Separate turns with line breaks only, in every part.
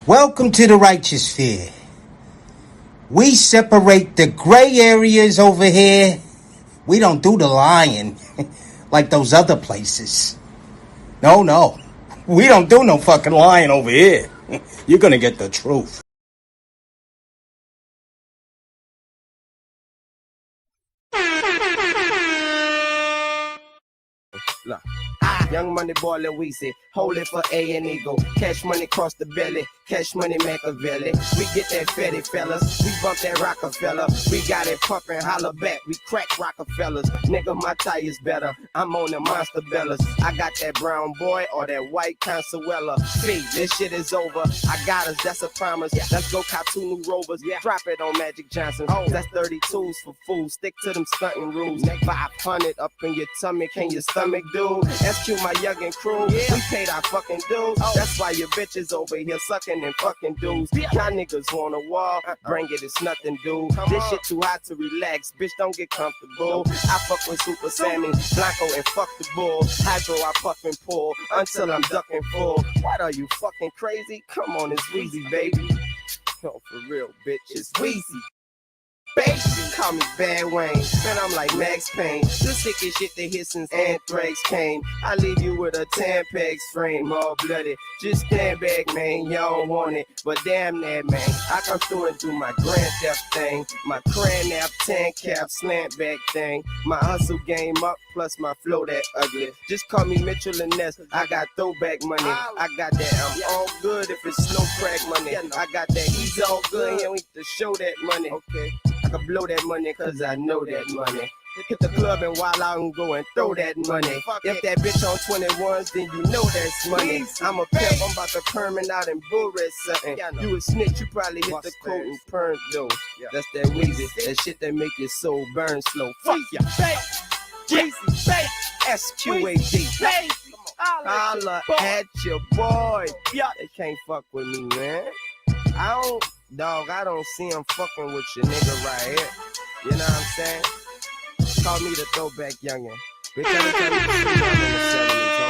Welcome to the righteous sphere. We separate the gray areas over here. We don't do the lying like those other places. No. We don't do no fucking lying over here. You're gonna get the truth.
Look. Young money boy Louise, hold it for A and Eagle. Cash money cross the belly, cash money Machiavelli. We get that fatty fellas, we bump that Rockefeller. We got it pumping, holler back, we crack Rockefellers. Nigga, my tire's better, I'm on the Monster Bellas. I got that brown boy or that white Consuela. See, this shit is over, I got us, that's a promise. Let's go cop 2 new Rovers, drop it on Magic Johnson. That's 32s for fools, stick to them stunting rules. 500 up in your tummy, can your stomach do? SQ my youngin' crew, we paid our fucking dues. That's why your bitches over here sucking and fucking dudes. Y'all niggas want a wall, bring it, it's nothing, dude. This shit too hot to relax, bitch, don't get comfortable. I fuck with Super Sammy, Blanco, and fuck the bull. Hydro, I puff and pull until I'm ducking full. What are you fucking crazy? Come on, it's Weezy, baby. No, for real, bitch, it's Weezy. Baby, call me Bad Wayne, and I'm like Max Payne. The sickest shit that hit since Anthrax came. I leave you with a Tampax frame, all bloody. Just stand back, man, y'all don't want it, but damn that, man. I come through and do my grand theft thing, my cran nap, tan cap, slant back thing. My hustle game up, plus my flow that ugly. Just call me Mitchell and Ness, I got throwback money. I got that, I'm all good if it's snow crack money. I got that, he's all good, and we to show that money. Okay. I can blow that money cause I know that money. Hit the club and while out and go and throw that money. If that bitch on 21s, then you know that's money. I'm a pimp, I'm about to permit out and bull red something. You a snitch, you probably hit the coat and perm though. That's that Weezy, that shit that make your soul burn slow. Fuck ya, Weezy, SQAD. Holla at your boy. They can't fuck with me, man. I don't see him fucking with your nigga right here. You know what I'm saying? Call me the throwback youngin'. Bitch, every time you see me, I'm in the 70s, ho.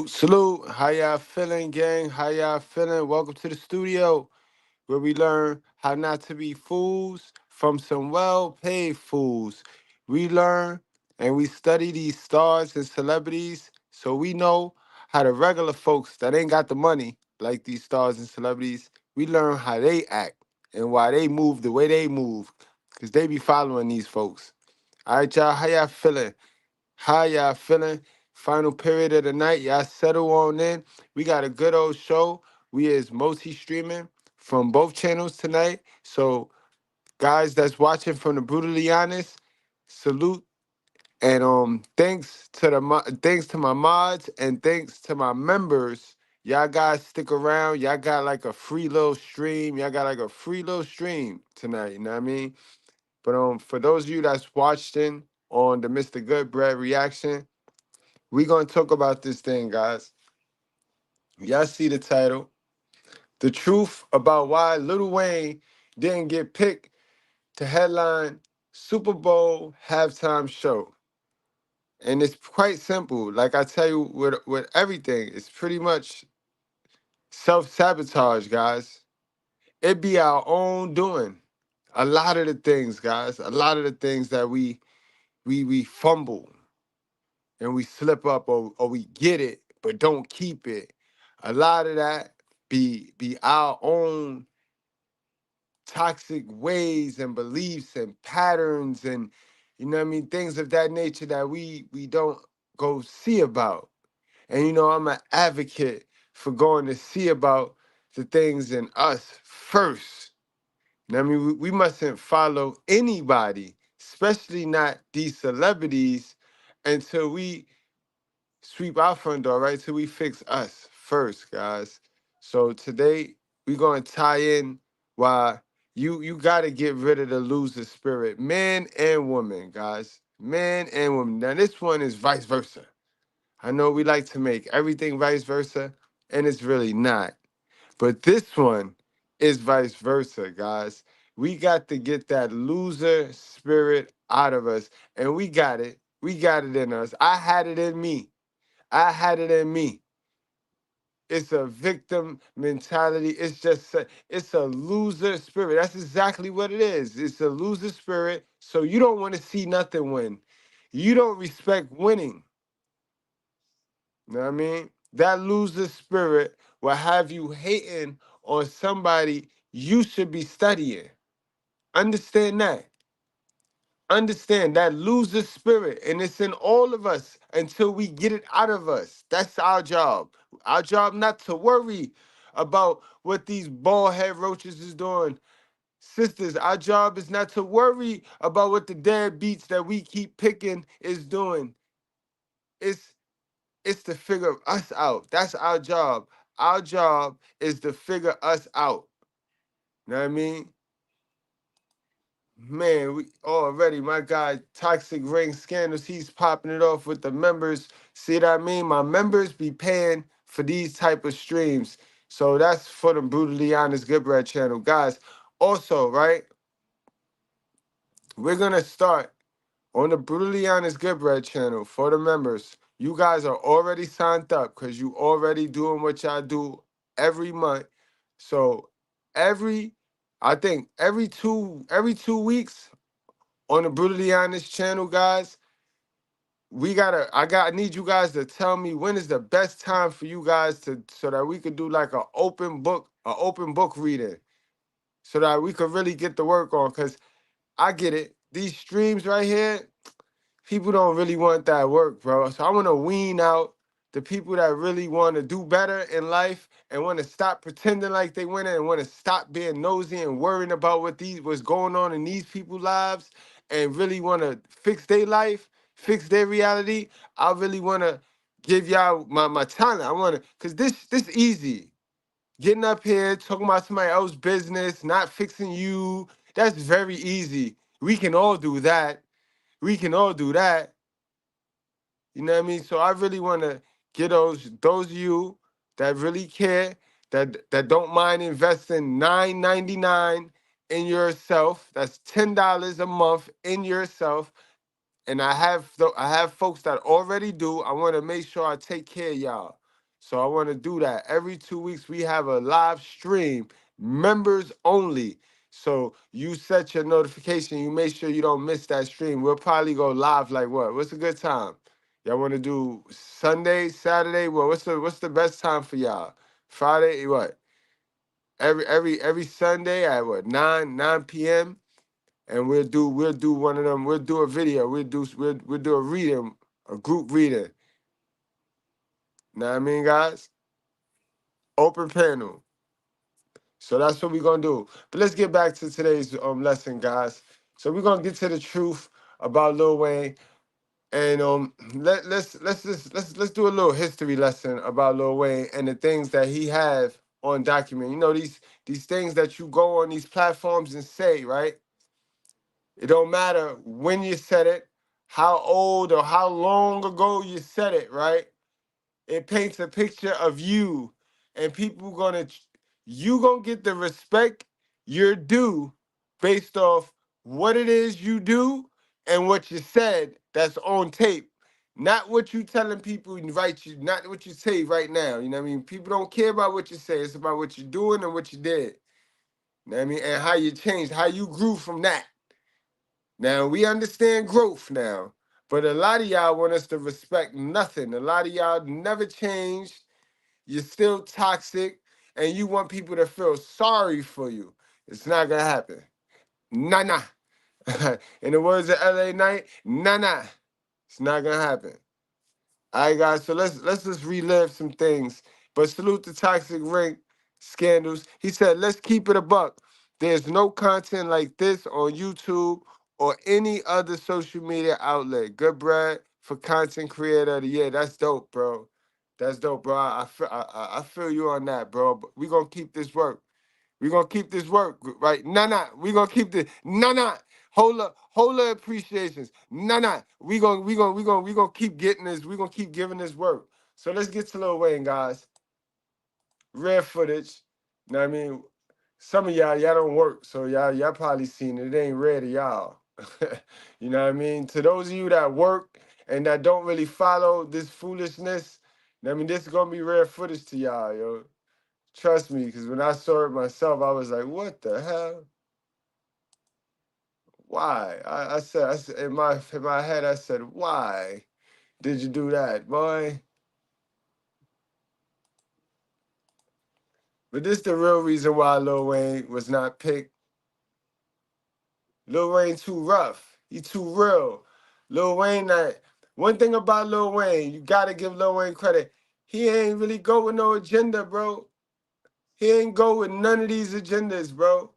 Salute. How y'all feeling, gang? How y'all feeling? Welcome to the studio where we learn how not to be fools from some well-paid fools. We learn and we study these stars and celebrities so we know how the regular folks that ain't got the money like these stars and celebrities, we learn how they act and why they move the way they move because they be following these folks. All right, y'all, how y'all feeling? How y'all feeling? Final period of the night. Y'all settle on in. We got a good old show. We is multi-streaming from both channels tonight. So guys that's watching from the Brutally Honest, salute. And thanks to my mods and thanks to my members. Y'all guys stick around. Y'all got like a free little stream. Y'all got like a free little stream tonight, you know what I mean? But for those of you that's watching on the Mr. Goodbread reaction, we gonna talk about this thing, guys. Y'all see the title. The truth about why Lil Wayne didn't get picked to headline Super Bowl halftime show. And it's quite simple. Like I tell you with everything, it's pretty much self-sabotage, guys. It be our own doing. A lot of the things, guys, a lot of the things that we fumble and we slip up or we get it but don't keep it. A lot of that be our own toxic ways and beliefs and patterns and you know what I mean, things of that nature that we don't go see about. And you know, I'm an advocate for going to see about the things in us first. You know what I mean, we mustn't follow anybody, especially not these celebrities, until we sweep our front door, right? Till we fix us first, guys. So today we're gonna tie in why you gotta get rid of the loser spirit, man and woman, guys. Man and woman. Now this one is vice versa. I know we like to make everything vice versa, and it's really not. But this one It's vice versa, guys. We got to get that loser spirit out of us, and we got it. We got it in us. I had it in me. I had it in me. It's a victim mentality. It's a loser spirit. That's exactly what it is. It's a loser spirit. So you don't want to see nothing win. You don't respect winning. You know what I mean? That loser spirit will have you hating on somebody you should be studying. Understand that. Understand that loser spirit, and it's in all of us until we get it out of us. That's our job. Our job not to worry about what these bald head roaches is doing. Sisters, our job is not to worry about what the deadbeats that we keep picking is doing. It's it's to figure us out. That's our job. Our job is to figure us out. You know what I mean? Man, we already, my guy, Toxic Ring Scandals, he's popping it off with the members. See what I mean? My members be paying for these type of streams. So that's for the Brutally Honest Goodbread channel. Guys, also, right, we're going to start on the Brutally Honest Goodbread channel for the members. You guys are already signed up because you already doing what y'all do every month. So I think every 2 weeks, on the Brutally Honest channel, guys, I need you guys to tell me when is the best time for you guys to so that we could do like an open book reading, so that we could really get the work on. Cause I get it. These streams right here, people don't really want that work, bro. So I want to wean out the people that really want to do better in life and want to stop pretending like they winning and want to stop being nosy and worrying about what's going on in these people's lives and really want to fix their life, fix their reality. I really want to give y'all my talent. I want to, cause this easy. Getting up here, talking about somebody else's business, not fixing you. That's very easy. We can all do that. We can all do that. You know what I mean? So I really want to get those of you that really care, that don't mind investing $9.99 in yourself. That's $10 a month in yourself. And I have folks that already do. I want to make sure I take care of y'all. So I want to do that. Every 2 weeks we have a live stream, members only. So you set your notification. You make sure you don't miss that stream. We'll probably go live like what? What's a good time? Y'all want to do Sunday, Saturday? Well, what's the best time for y'all? Friday, what? Every Sunday at what? 9 p.m. And we'll do one of them. We'll do a video. We'll do a reading, a group reading. Know what I mean, guys? Open panel. So that's what we're gonna do. But let's get back to today's lesson, guys. So we're gonna get to the truth about Lil Wayne, and let's do a little history lesson about Lil Wayne and the things that he have on document. You know, these things that you go on these platforms and say, right? It don't matter when you said it, how old or how long ago you said it, right? It paints a picture of you, and you gonna get the respect you're due based off what it is you do and what you said that's on tape. Not what you telling people and not what you say right now. You know what I mean? People don't care about what you say. It's about what you're doing and what you did. You know what I mean? And how you changed, how you grew from that. Now we understand growth now, but a lot of y'all want us to respect nothing. A lot of y'all never changed. You're still toxic, and you want people to feel sorry for you. It's not gonna happen. Nah, nah. In the words of LA Knight, nah, nah. It's not gonna happen. All right, guys. So let's just relive some things. But salute the Toxic Ring Scandals. He said, "Let's keep it a buck. There's no content like this on YouTube or any other social media outlet. Good bread for content creator of the year. That's dope, bro. That's dope, bro. I feel you on that, bro. But we gonna keep this work. We gonna keep this work, right? Nah, nah. We gonna keep this. Nah, nah. Hold up appreciations. Nah, nah. We gonna keep getting this. We gonna keep giving this work. So let's get to Lil Wayne, guys. Rare footage. You know what I mean? some of y'all don't work, so y'all probably seen it. It ain't rare to y'all. You know what I mean? To those of you that work and that don't really follow this foolishness, I mean, this is gonna be rare footage to y'all, yo. Trust me, because when I saw it myself, I was like, what the hell? Why? I said in my head, I said, why did you do that, boy? But this the real reason why Lil Wayne was not picked. Lil Wayne too rough. He too real. Lil Wayne, one thing about Lil Wayne, you gotta give Lil Wayne credit. He ain't really go with no agenda, bro. He ain't go with none of these agendas, bro.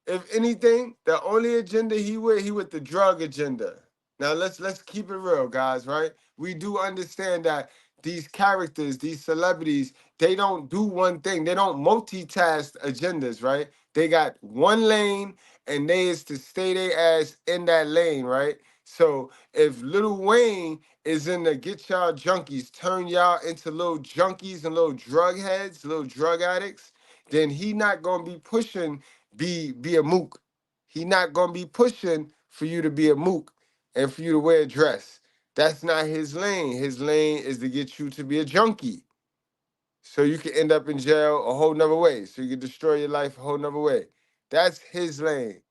If anything, the only agenda he with the drug agenda. Now let's keep it real, guys, right? We do understand that these characters, these celebrities, they don't do one thing. They don't multitask agendas, right? They got one lane and they is to stay their ass in that lane, right? So if Lil Wayne is in the get y'all junkies, turn y'all into little junkies and little drug heads, little drug addicts, then he not gonna be pushing be a mook. He not gonna be pushing for you to be a mook and for you to wear a dress. That's not his lane. His lane is to get you to be a junkie. So you can end up in jail a whole nother way. So you can destroy your life a whole nother way. That's his lane.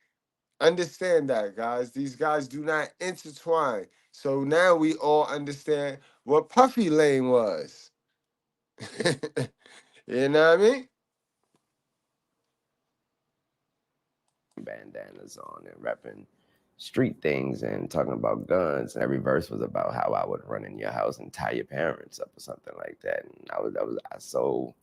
Understand that, guys. These guys do not intertwine. So now we all understand what Puffy lane was. You know what I mean?
Bandanas on and rapping street things and talking about guns. And every verse was about how I would run in your house and tie your parents up or something like that. And I sold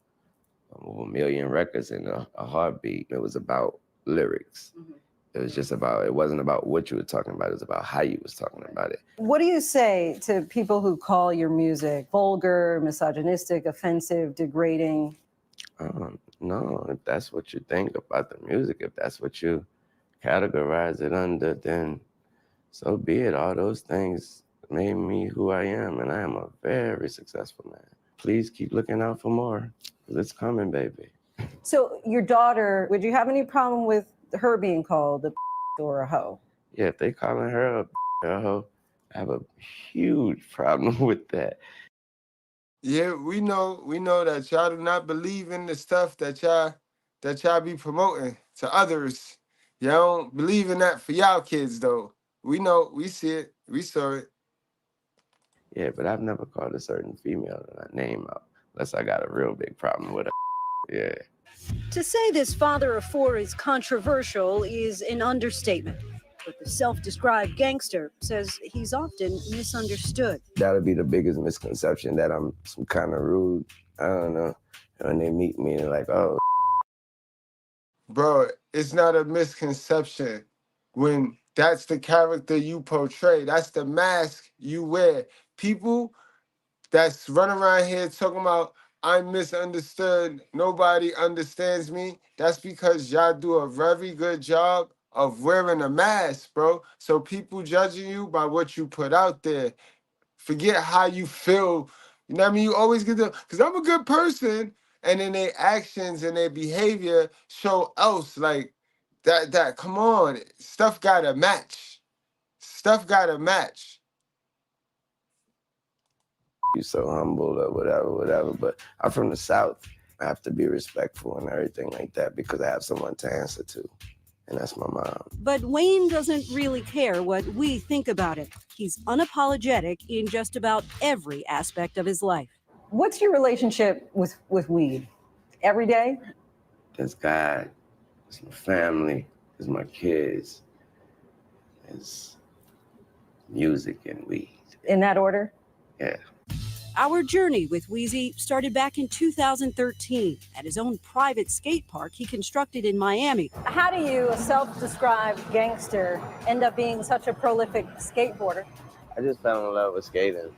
over 1 million records in a heartbeat. It was about lyrics. Mm-hmm. It was just about, it wasn't about what you were talking about, it was about how you was talking about it.
What do you say to people who call your music vulgar, misogynistic, offensive, degrading?
No, if that's what you think about the music, if that's what you categorize it under, then so be it. All those things made me who I am, and I am a very successful man. Please keep looking out for more, because it's coming, baby.
So your daughter, would you have any problem with her being called a or a hoe?
Yeah, if they calling her a hoe, I have a huge problem with that.
Yeah, we know that y'all do not believe in the stuff that y'all be promoting to others. Y'all don't believe in that for y'all kids though. We know, we see it, we saw it.
Yeah, but I've never called a certain female name out unless I got a real big problem with her. Yeah.
To say this father of four is controversial is an understatement. But the self-described gangster says he's often misunderstood.
That'll be the biggest misconception, that I'm some kind of rude. I don't know. When they meet me, they're like, oh.
Bro, it's not a misconception when that's the character you portray. That's the mask you wear. People that's running around here talking about I'm misunderstood, nobody understands me. That's because y'all do a very good job of wearing a mask, bro. So people judging you by what you put out there. Forget how you feel. You know what I mean? You always get the, because I'm a good person, and then their actions and their behavior show else. Like that, come on. Stuff gotta match. Stuff gotta match.
You so humble or whatever. But I'm from the South. I have to be respectful and everything like that because I have someone to answer to. And that's my mom.
But Wayne doesn't really care what we think about it. He's unapologetic in just about every aspect of his life. What's your relationship with weed? Every day?
There's God, there's my family, there's my kids, there's music and weed.
In that order?
Yeah.
Our journey with Weezy started back in 2013 at his own private skate park he constructed in Miami. How do you, a self-described gangster, end up being such a prolific skateboarder?
I just fell in love with skating,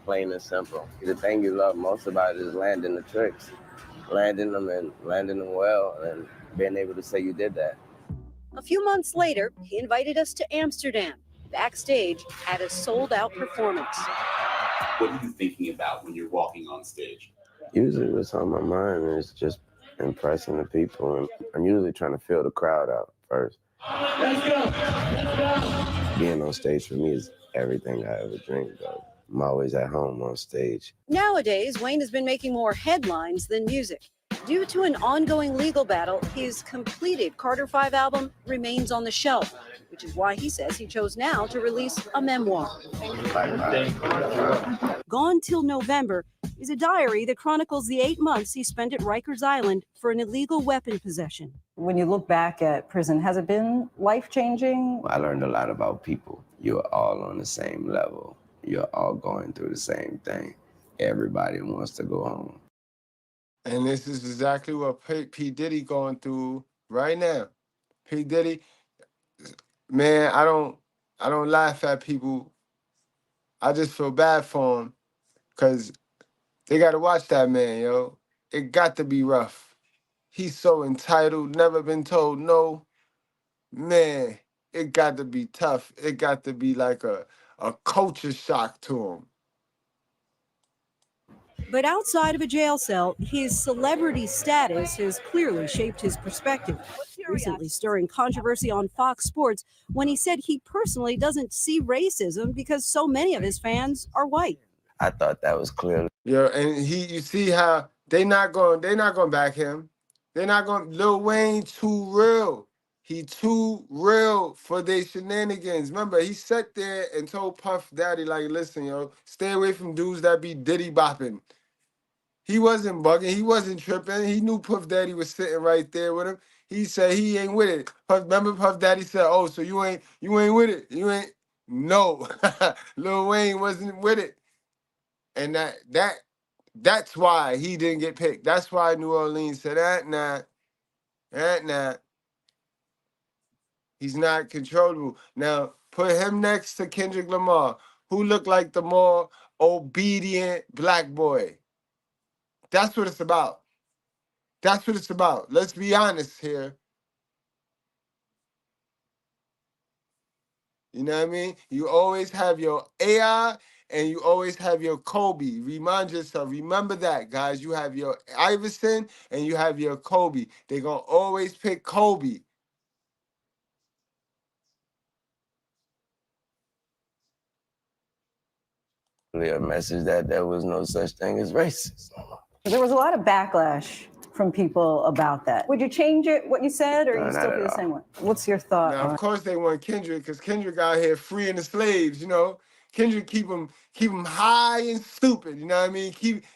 plain and simple. The thing you love most about it is landing the tricks, landing them well, and being able to say you did that.
A few months later, he invited us to Amsterdam, backstage at a sold-out performance.
What are you thinking about when you're walking on stage?
Usually what's on my mind is just
impressing the people. And I'm usually trying to fill the crowd out first. Let's go. Let's go. Being on stage for me is everything I ever dreamed of. I'm always at home on stage.
Nowadays, Wayne has been making more headlines than music. Due to an ongoing legal battle, his completed Carter 5 album remains on the shelf, which is why he says he chose now to release a memoir. Gone Till November is a diary that chronicles the 8 months he spent at Rikers Island for an illegal weapon possession. When you look back at prison, has it been life-changing?
I learned a lot about people. You're all on the same level. You're all going through the same thing. Everybody wants to go home.
And this is exactly what P. Diddy going through right now. P. Diddy, man, I don't laugh at people. I just feel bad for him because they got to watch that man, yo. It got to be rough. He's so entitled, never been told no. Man, it got to be tough. It got to be like a culture shock to him.
But outside of a jail cell, his celebrity status has clearly shaped his perspective, recently stirring controversy on Fox Sports when he said he personally doesn't see racism because so many of his fans are white.
I thought that was clear.
Yeah, and you see how they're not going to back him. They're not going. Lil Wayne too real. He too real for their shenanigans. Remember, he sat there and told Puff Daddy, like, listen, yo, stay away from dudes that be diddy bopping. He wasn't bugging. He wasn't tripping. He knew Puff Daddy was sitting right there with him. He said he ain't with it. Remember Puff Daddy said, oh, so you ain't with it. You ain't. No. Lil Wayne wasn't with it. And that's why he didn't get picked. That's why New Orleans said, nah. He's not controllable. Now, put him next to Kendrick Lamar, who looked like the more obedient black boy. That's what it's about. That's what it's about. Let's be honest here. You know what I mean? You always have your AI and you always have your Kobe. Remind yourself. Remember that, guys. You have your Iverson and you have your Kobe. They're going to always pick Kobe.
A message that there was no such thing as racism.
There was a lot of backlash from people about that. Would you change it, what you said, or you still feel the same way? What's your thought?
Now, of course they want Kendrick, because Kendrick out here freeing the slaves, you know? Kendrick keep them high and stupid, you know what I mean?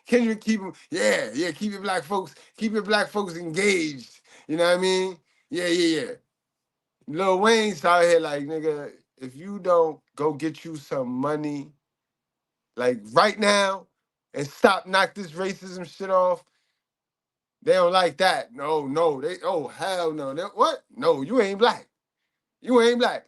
Kendrick keep them, keep your black folks engaged, you know what I mean? Yeah. Lil Wayne's out here like, nigga, if you don't go get you some money, like right now, and knock this racism shit off, they don't like that. No, hell no. What? No, you ain't black. You ain't black.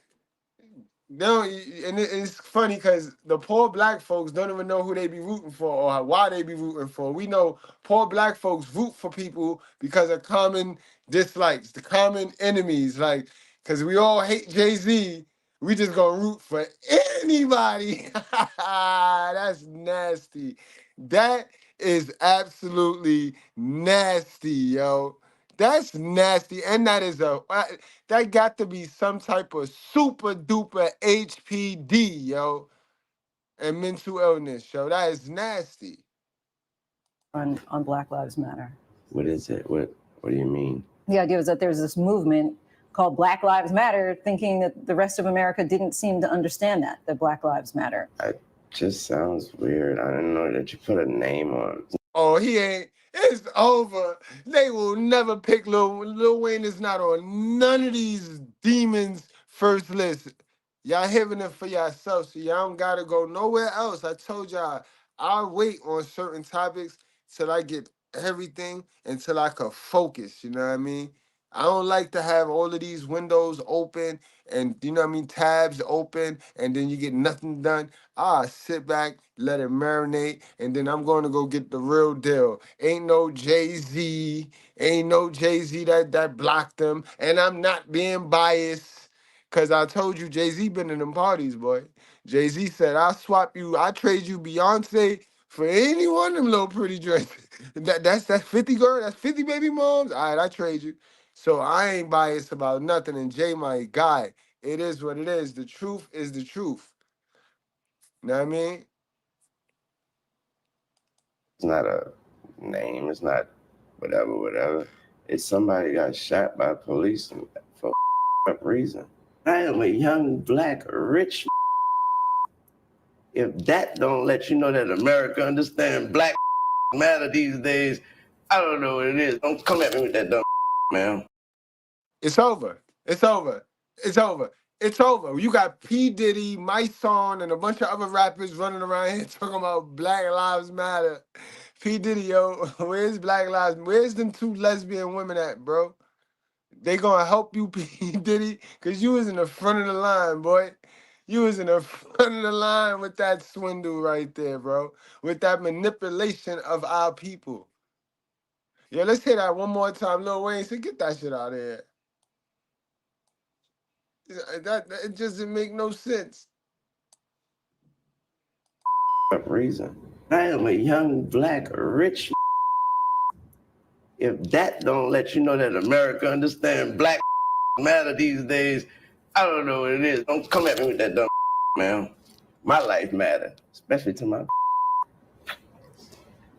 It's funny because the poor black folks don't even know who they be rooting for or why they be rooting for. We know poor black folks root for people because of common dislikes, the common enemies. Like, because we all hate Jay-Z, we just gonna root for anybody. That's nasty. That is absolutely nasty, yo. That's nasty. And that got to be some type of super duper HPD, yo. And mental illness, yo. That is nasty.
On Black Lives Matter.
What is it? What do you mean?
The idea was that there's this movement called Black Lives Matter, thinking that the rest of America didn't seem to understand that Black Lives Matter.
It just sounds weird. I didn't know that you put a name on.
Oh, he ain't. It's over. They will never pick Lil Wayne is not on none of these demons' first list. Y'all hearing it for yourself, so y'all don't gotta go nowhere else. I told y'all, I'll wait on certain topics till I get everything until I could focus, you know what I mean? I don't like to have all of these windows open and, you know what I mean, tabs open, and then you get nothing done. I sit back, let it marinate, and then I'm going to go get the real deal. Ain't no Jay-Z that blocked them, and I'm not being biased, because I told you Jay-Z been in them parties, boy. Jay-Z said, I'll trade you Beyonce for any one of them little pretty dresses. That's 50 girl. That's 50 baby moms. All right, I trade you. So I ain't biased about nothing. And Jay, my guy, it is what it is. The truth is the truth. You know what I mean?
It's not a name. It's not whatever. It's somebody got shot by police for a reason. I am a young, black, rich. If that don't let you know that America understands black matter these days, I don't know what it is. Don't come at me with that dumb man.
It's over. It's over. It's over. It's over. You got P. Diddy, My Song, and a bunch of other rappers running around here talking about Black Lives Matter. P. Diddy, yo, where's Black Lives? Where's them two lesbian women at, bro? They gonna help you, P. Diddy, because you was in the front of the line, boy. You was in the front of the line with that swindle right there, bro. With that manipulation of our people. Yeah, let's hear that one more time. Lil Wayne said, get that shit out of here. That it just didn't make no sense.
Reason. I am a young, black, rich. If that don't let you know that America understands black matter these days, I don't know what it is. Don't come at me with that dumb man. My life matter, especially to my.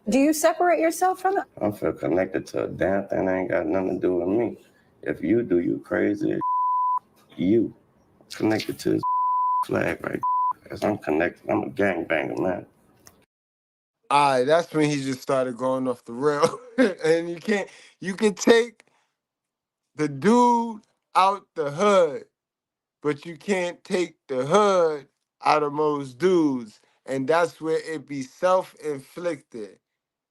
Do you separate yourself from it?
I feel connected to a damn thing that ain't got nothing to do with me. If you do, you crazy as you. Connected to his flag right. As I'm connected, I'm a gangbanger, man.
All right, that's when he just started going off the rail. And you can take the dude out the hood, but you can't take the hood out of most dudes. And that's where it be self-inflicted.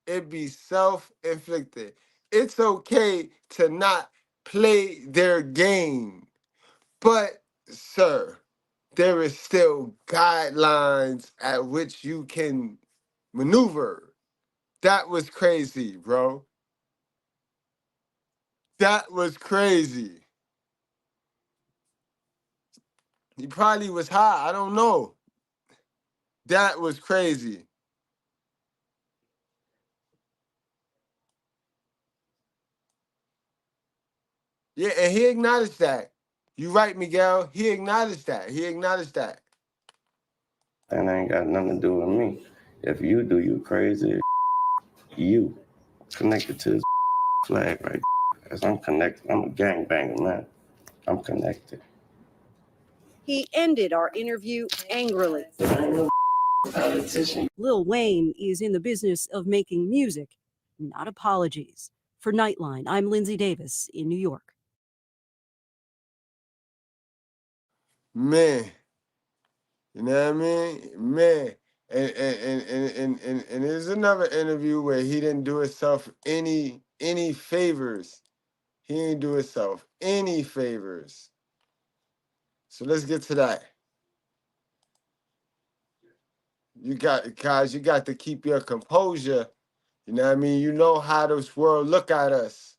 It be self-inflicted. It's okay to not play their game. But, sir, there is still guidelines at which you can maneuver. That was crazy, bro. That was crazy. He probably was high. I don't know. That was crazy. Yeah, and he acknowledged that. You right, Miguel. He acknowledged that. He acknowledged that.
That ain't got nothing to do with me. If you do, you crazy as you. Connected to his flag right. As I'm connected, I'm a gangbanger, man. I'm connected.
He ended our interview angrily. Lil Wayne is in the business of making music, not apologies. For Nightline, I'm Lindsay Davis in New York.
Man. You know what I mean? Man. And there's another interview where he didn't do himself any favors. He didn't do himself any favors. So let's get to that. You got to keep your composure. You know what I mean? You know how this world look at us.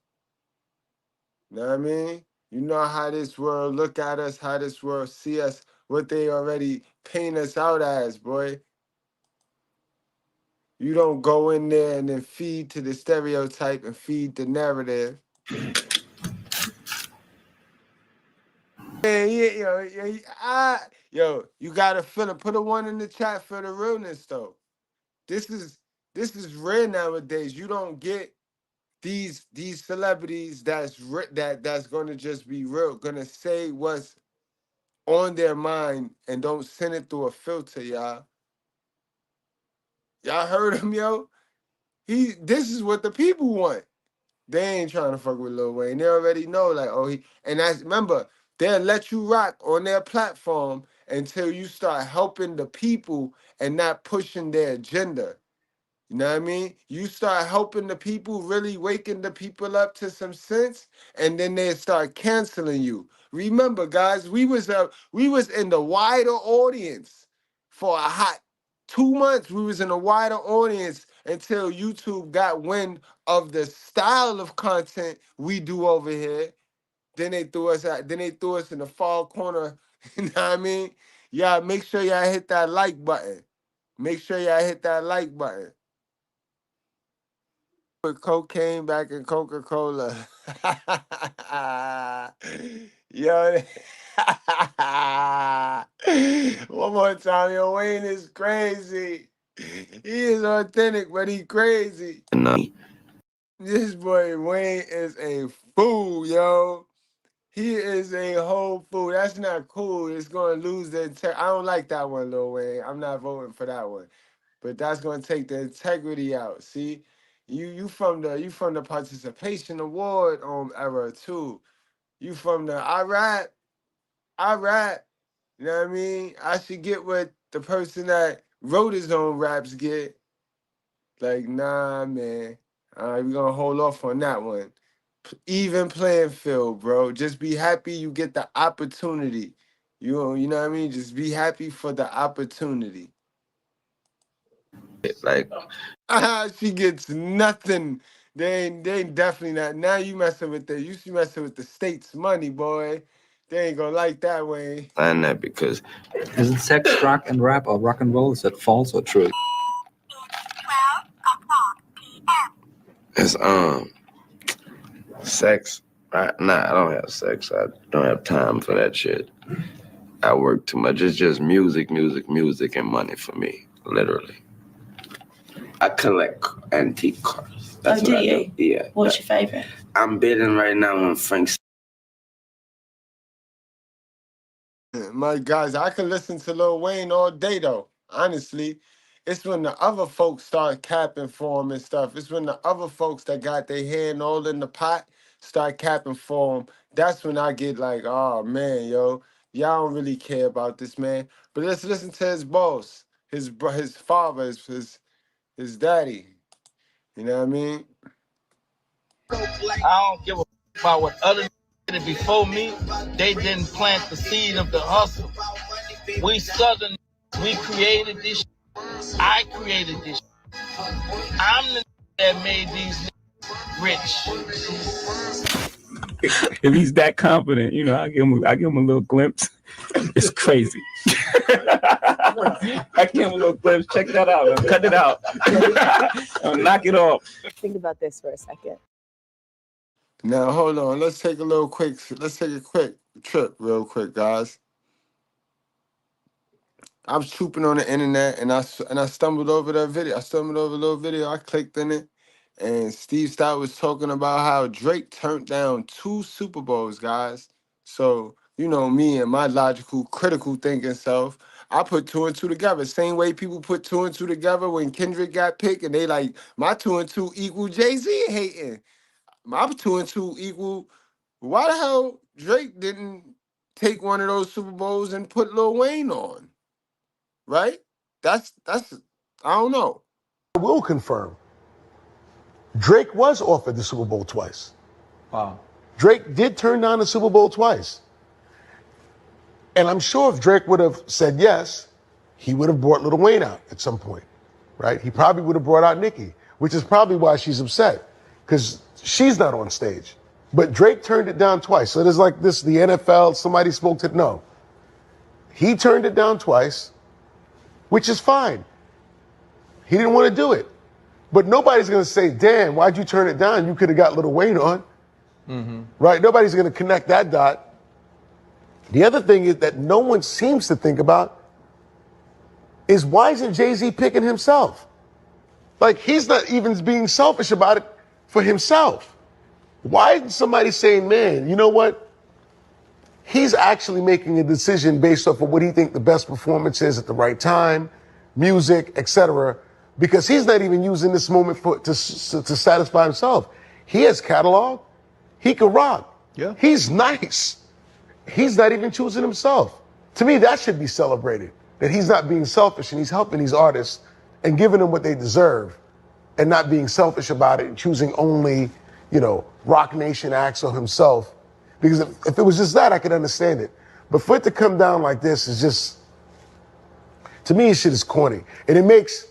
You know what I mean? You know how this world look at us, how this world see us, what they already paint us out as, boy. You don't go in there and then feed to the stereotype and feed the narrative. Yo, you gotta put a one in the chat for the realness though. This is rare nowadays. You don't get these celebrities that's gonna just be real, gonna say what's on their mind and don't send it through a filter, y'all. Y'all heard him, yo? This is what the people want. They ain't trying to fuck with Lil Wayne. They already know, like, and that's, remember, they'll let you rock on their platform until you start helping the people and not pushing their agenda. You know what I mean? You start helping the people, really waking the people up to some sense, and then they start canceling you. Remember, guys, we was in the wider audience for a hot 2 months. We was in a wider audience until YouTube got wind of the style of content we do over here. Then they threw us out. Then they threw us in the far corner. You know what I mean? Y'all make sure y'all hit that like button. Make sure y'all hit that like button. Put cocaine back in Coca-Cola. Yo, one more time, yo, Wayne is crazy. He is authentic, but he crazy. This boy Wayne is a fool, yo. He is a whole fool. That's not cool. It's going to lose the integrity. I don't like that one, Lil Wayne. I'm not voting for that one. But that's going to take the integrity out. See, you from the participation award era too. You from the I rap. You know what I mean? I should get what the person that wrote his own raps get. Like, nah, man. All right, we're gonna hold off on that one. Even playing field, bro. Just be happy you get the opportunity. You know what I mean? Just be happy for the opportunity.
Like,
She gets nothing. They ain't definitely not. Now you messing with messing with the state's money, boy. They ain't gonna like that way.
plan that because
Isn't sex, rock, and rap or rock and roll? Is that false or true?
it's sex. I don't have sex. I don't have time for that shit. I work too much. It's just music, and money for me, literally. I collect antique cars. That's
do
what I
you?
do. Yeah.
What's your favorite?
I'm bidding right now on Frank's.
My guys, I can listen to Lil Wayne all day though. Honestly, it's when the other folks start capping for him and stuff. It's when the other folks that got their hand all in the pot start capping for him. That's when I get like, oh man, yo, y'all don't really care about this man. But let's listen to his boss, his father, his daddy. You know what I mean?
I don't give a about what other did before me. They didn't plant the seed of the hustle. We Southern, we created this. I created this. I'm the that made these rich.
If he's that confident, you know, I give him a little glimpse. It's crazy. I give him a little glimpse. Check that out. Man. Cut it out. Knock it off.
Think about this for a second.
Now hold on. Let's take a quick trip real quick, guys. I was trooping on the internet and I stumbled over that video. I stumbled over a little video. I clicked in it, and Steve Stout was talking about how Drake turned down 2 Super Bowls, guys. So you know me and my logical, critical thinking self. I put 2 and 2 together. Same way people put 2 and 2 together when Kendrick got picked, and they like my 2 and 2 equal Jay-Z hating. My 2 and 2 equal. Why the hell Drake didn't take one of those Super Bowls and put Lil Wayne on? Right? That's I don't know.
I will confirm. Drake was offered the Super Bowl twice.
Wow.
Drake did turn down the Super Bowl twice. And I'm sure if Drake would have said yes, he would have brought Lil Wayne out at some point, right? He probably would have brought out Nicki, which is probably why she's upset, because she's not on stage. But Drake turned it down twice. So there's like this, the NFL, somebody spoke to, no. He turned it down twice, which is fine. He didn't want to do it. But nobody's going to say, damn, why'd you turn it down? You could have got Lil Wayne on. Mm-hmm. Right? Nobody's going to connect that dot. The other thing is that no one seems to think about is why isn't Jay-Z picking himself? Like, he's not even being selfish about it for himself. Why isn't somebody saying, man, you know what? He's actually making a decision based off of what he thinks the best performance is at the right time, music, etc. Because he's not even using this moment to satisfy himself. He has catalog. He can rock. Yeah. He's nice. He's not even choosing himself. To me, that should be celebrated. That he's not being selfish and he's helping these artists and giving them what they deserve and not being selfish about it and choosing only, you know, Rock Nation acts or himself. Because if it was just that, I could understand it. But for it to come down like this is just, to me, shit is corny. And it makes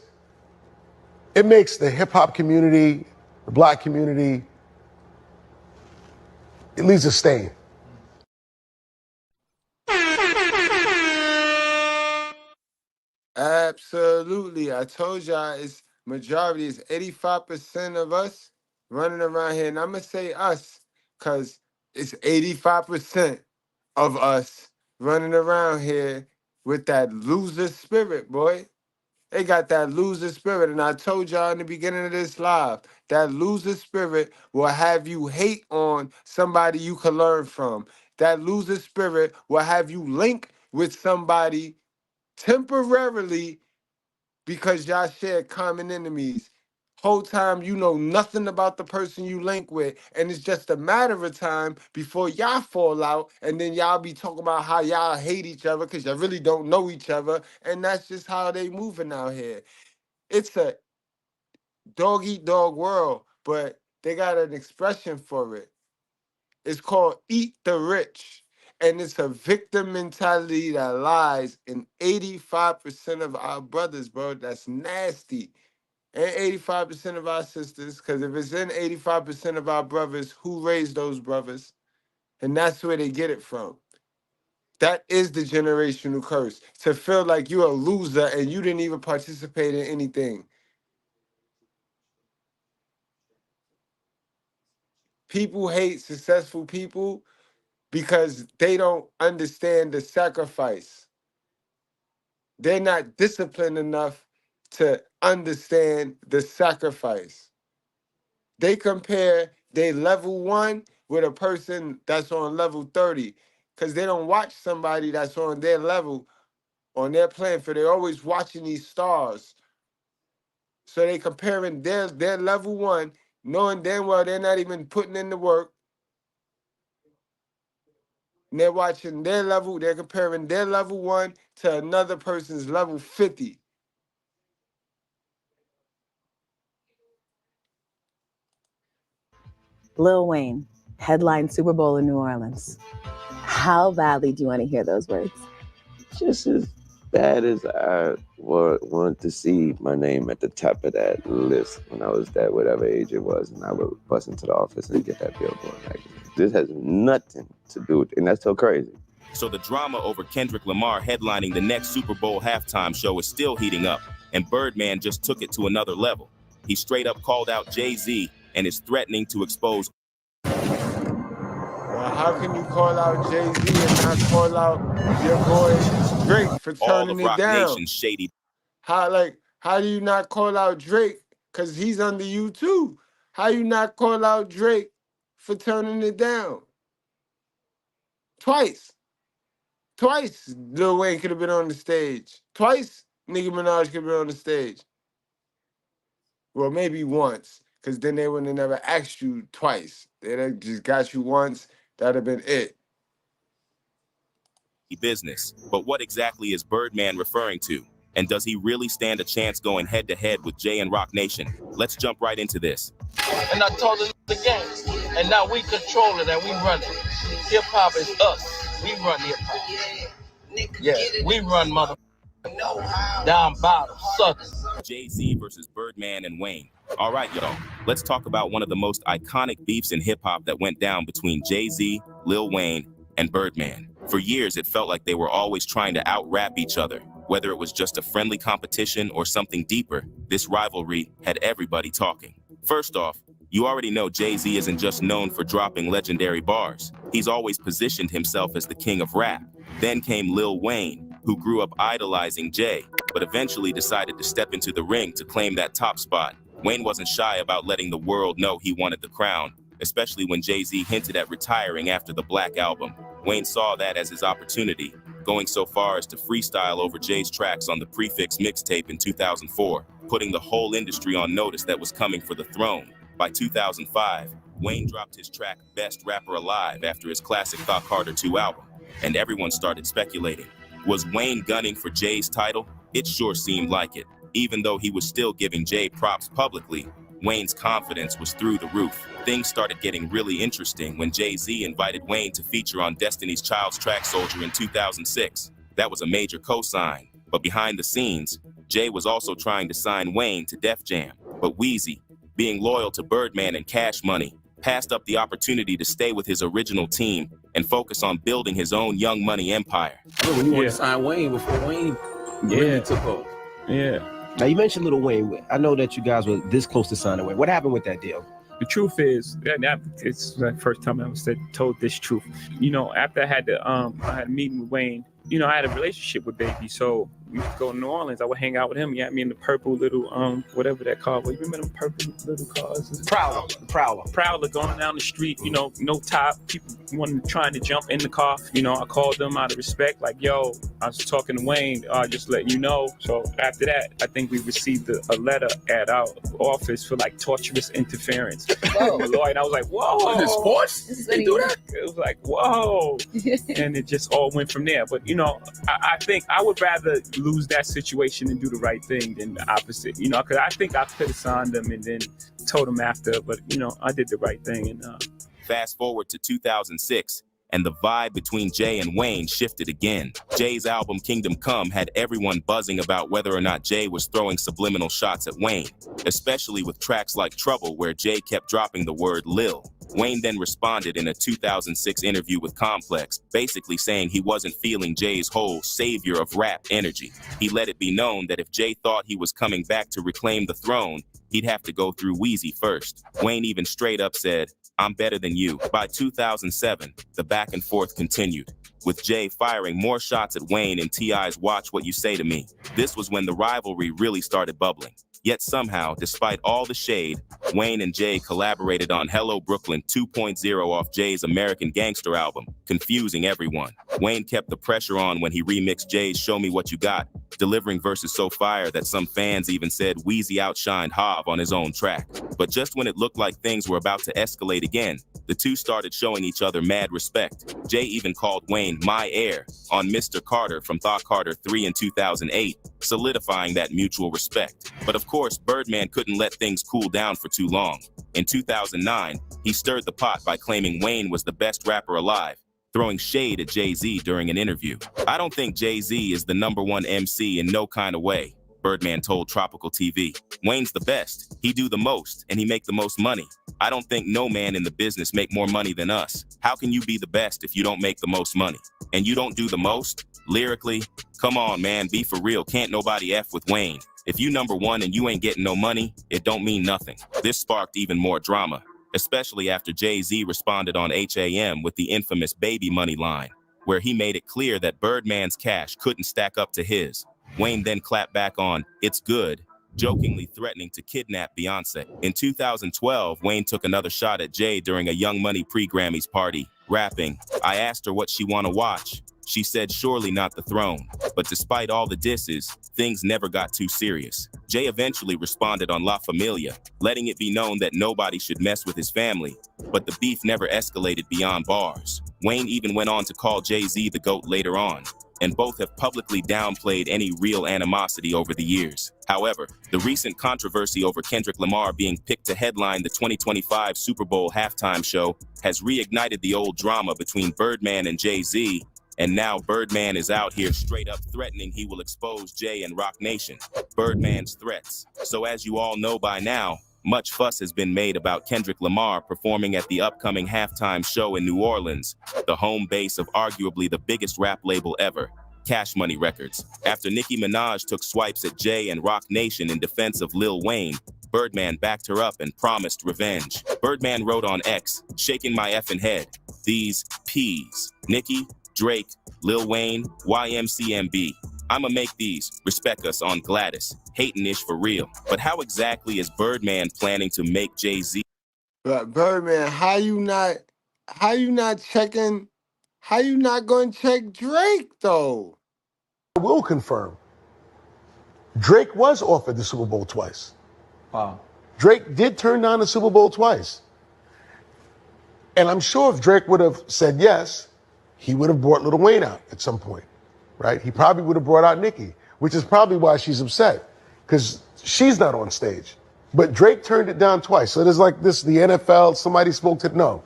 the hip hop community, the black community, it leaves a stain.
Absolutely. I told y'all it's majority is 85% of us running around here, and I'm going to say us because it's 85% of us running around here with that loser spirit, boy. They got that loser spirit. And I told y'all in the beginning of this live, that loser spirit will have you hate on somebody you can learn from. That loser spirit will have you link with somebody temporarily because y'all share common enemies. Whole time you know nothing about the person you link with, and it's just a matter of time before y'all fall out, and then y'all be talking about how y'all hate each other because y'all really don't know each other, and that's just how they moving out here. It's a dog eat dog world, but they got an expression for it. It's called eat the rich. And it's a victim mentality that lies in 85% of our brothers, bro. That's nasty. And 85% of our sisters, because if it's in 85% of our brothers, who raised those brothers? And that's where they get it from. That is the generational curse. To feel like you're a loser and you didn't even participate in anything. People hate successful people because they don't understand the sacrifice. They're not disciplined enough to understand the sacrifice. They compare their level 1 with a person that's on level 30 because they don't watch somebody that's on their level, on their playing field. They're always watching these stars. So they comparing their level 1, knowing damn well they're not even putting in the work. And they're watching their level, they're comparing their level 1 to another person's level 50.
Lil Wayne, headline Super Bowl in New Orleans. How badly do you want to hear those words?
Just as bad as I wanted to see my name at the top of that list when I was that whatever age it was, and I would bust into the office and get that billboard. Like, this has nothing to do with it, and that's so crazy.
So the drama over Kendrick Lamar headlining the next Super Bowl halftime show is still heating up, and Birdman just took it to another level. He straight up called out Jay-Z and is threatening to expose.
Well, how can you call out Jay-Z and not call out your boy Drake for turning it down?
Nation's shady.
How do you not call out Drake? Because he's under you too. How you not call out Drake for turning it down? Twice Lil Wayne could have been on the stage. Twice Nicki Minaj could have been on the stage. Well, maybe once, because then they wouldn't have never asked you twice. They'd have just got you once. That'd have been it.
Business. But what exactly is Birdman referring to? And does he really stand a chance going head-to-head with Jay and Rock Nation? Let's jump right into this.
And I told them the game. And now we control it and we run it. Hip-hop is us. We run hip-hop. Yeah, we run mother down bottom, Southern.
Jay-Z versus Birdman and Wayne. All right, y'all. Let's talk about one of the most iconic beefs in hip-hop that went down between Jay-Z, Lil Wayne, and Birdman. For years, it felt like they were always trying to out-rap each other. Whether it was just a friendly competition or something deeper, this rivalry had everybody talking. First off, you already know Jay-Z isn't just known for dropping legendary bars. He's always positioned himself as the king of rap. Then came Lil Wayne, who grew up idolizing Jay, but eventually decided to step into the ring to claim that top spot. Wayne wasn't shy about letting the world know he wanted the crown, especially when Jay-Z hinted at retiring after the Black Album. Wayne saw that as his opportunity, going so far as to freestyle over Jay's tracks on the Prefix mixtape in 2004, putting the whole industry on notice that was coming for the throne. By 2005, Wayne dropped his track Best Rapper Alive after his classic Thought Carter 2 album, and everyone started speculating. Was Wayne gunning for Jay's title? It sure seemed like it. Even though he was still giving Jay props publicly, Wayne's confidence was through the roof. Things started getting really interesting when Jay-Z invited Wayne to feature on Destiny's Child's track Soldier in 2006. That was a major co-sign, but behind the scenes, Jay was also trying to sign Wayne to Def Jam. But Weezy, being loyal to Birdman and Cash Money, passed up the opportunity to stay with his original team and focus on building his own Young Money empire.
When you wanted to sign Wayne before Wayne really took over.
Yeah. Now, you mentioned Lil Wayne. I know that you guys were this close to signing Wayne. What happened with that deal?
The truth is, it's the first time I ever told this truth. You know, after I had a meeting with Wayne, you know, I had a relationship with Baby, so we used to go to New Orleans. I would hang out with him. He had me in the purple little whatever that car was. You remember them purple little cars? Prowler going down the street. You know, no top. People trying to jump in the car. You know, I called them out of respect. Like, yo, I was talking to Wayne. Just letting you know. So after that, I think we received a letter at our office for like torturous interference. Whoa. The lawyer, and I was like, whoa.
Was it sports? They do that?
It was like, whoa. And it just all went from there. But, you know, I think I would rather lose that situation and do the right thing than the opposite, you know, because I think I could have signed them and then told them after, but, you know, I did the right thing. And
Fast forward to 2006, and the vibe between Jay and Wayne shifted again. Jay's album Kingdom Come had everyone buzzing about whether or not Jay was throwing subliminal shots at Wayne, especially with tracks like Trouble, where Jay kept dropping the word Lil. Wayne then responded in a 2006 interview with Complex, basically saying he wasn't feeling Jay's whole savior of rap energy. He let it be known that if Jay thought he was coming back to reclaim the throne, he'd have to go through Weezy first. Wayne even straight up said, "I'm better than you." By 2007, the back and forth continued, with Jay firing more shots at Wayne in T.I.'s Watch What You Say to Me. This was when the rivalry really started bubbling. Yet somehow, despite all the shade, Wayne and Jay collaborated on Hello Brooklyn 2.0 off Jay's American Gangster album, confusing everyone. Wayne kept the pressure on when he remixed Jay's Show Me What You Got, delivering verses so fire that some fans even said Weezy outshined Hav on his own track. But just when it looked like things were about to escalate again, the two started showing each other mad respect. Jay even called Wayne my heir on Mr. Carter from Thought Carter 3 in 2008, solidifying that mutual respect. But of course, Birdman couldn't let things cool down for too long. In 2009, he stirred the pot by claiming Wayne was the best rapper alive, throwing shade at Jay-Z during an interview. "I don't think Jay-Z is the #1 MC in no kind of way," Birdman told Tropical TV. "Wayne's the best. He do the most, and he make the most money. I don't think no man in the business make more money than us. How can you be the best if you don't make the most money? And you don't do the most? Lyrically? Come on, man, be for real. Can't nobody F with Wayne. If you #1 and you ain't getting no money, it don't mean nothing." This sparked even more drama, especially after Jay-Z responded on HAM with the infamous Baby Money line, where he made it clear that Birdman's cash couldn't stack up to his. Wayne then clapped back on "It's Good," jokingly threatening to kidnap Beyonce. In 2012, Wayne took another shot at Jay during a Young Money pre-Grammys party, rapping, "I asked her what she wanna watch. She said surely not the throne." But despite all the disses, things never got too serious. Jay eventually responded on La Familia, letting it be known that nobody should mess with his family, but the beef never escalated beyond bars. Wayne even went on to call Jay-Z the GOAT later on, and both have publicly downplayed any real animosity over the years. However, the recent controversy over Kendrick Lamar being picked to headline the 2025 Super Bowl halftime show has reignited the old drama between Birdman and Jay-Z, and now Birdman is out here straight up threatening he will expose Jay and Rock Nation. Birdman's threats. So as you all know by now, much fuss has been made about Kendrick Lamar performing at the upcoming halftime show in New Orleans, the home base of arguably the biggest rap label ever, Cash Money Records. After Nicki Minaj took swipes at Jay and Rock Nation in defense of Lil Wayne, Birdman backed her up and promised revenge. Birdman wrote on X, "Shaking my effing head. These P's. Nicki, Drake, Lil Wayne, YMCMB. I'ma make these. Respect us on Gladys. Hatin' for real." But how exactly is Birdman planning to make Jay-Z?
But Birdman, how you not going to check Drake though?
I will confirm. Drake was offered the Super Bowl twice.
Wow.
Drake did turn down the Super Bowl twice. And I'm sure if Drake would have said yes, he would have brought Lil Wayne out at some point, right? He probably would have brought out Nicki, which is probably why she's upset, because she's not on stage. But Drake turned it down twice. So there's like this, the NFL, somebody spoke to, no.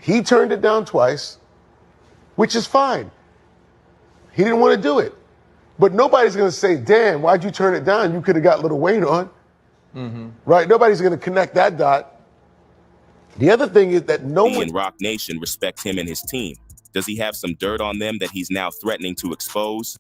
He turned it down twice, which is fine. He didn't want to do it. But nobody's going to say, damn, why'd you turn it down? You could have got Lil Wayne on, right? Nobody's going to connect that dot. The other thing is that no one
in Rock Nation respect him and his team. Does he have some dirt on them that he's now threatening to expose?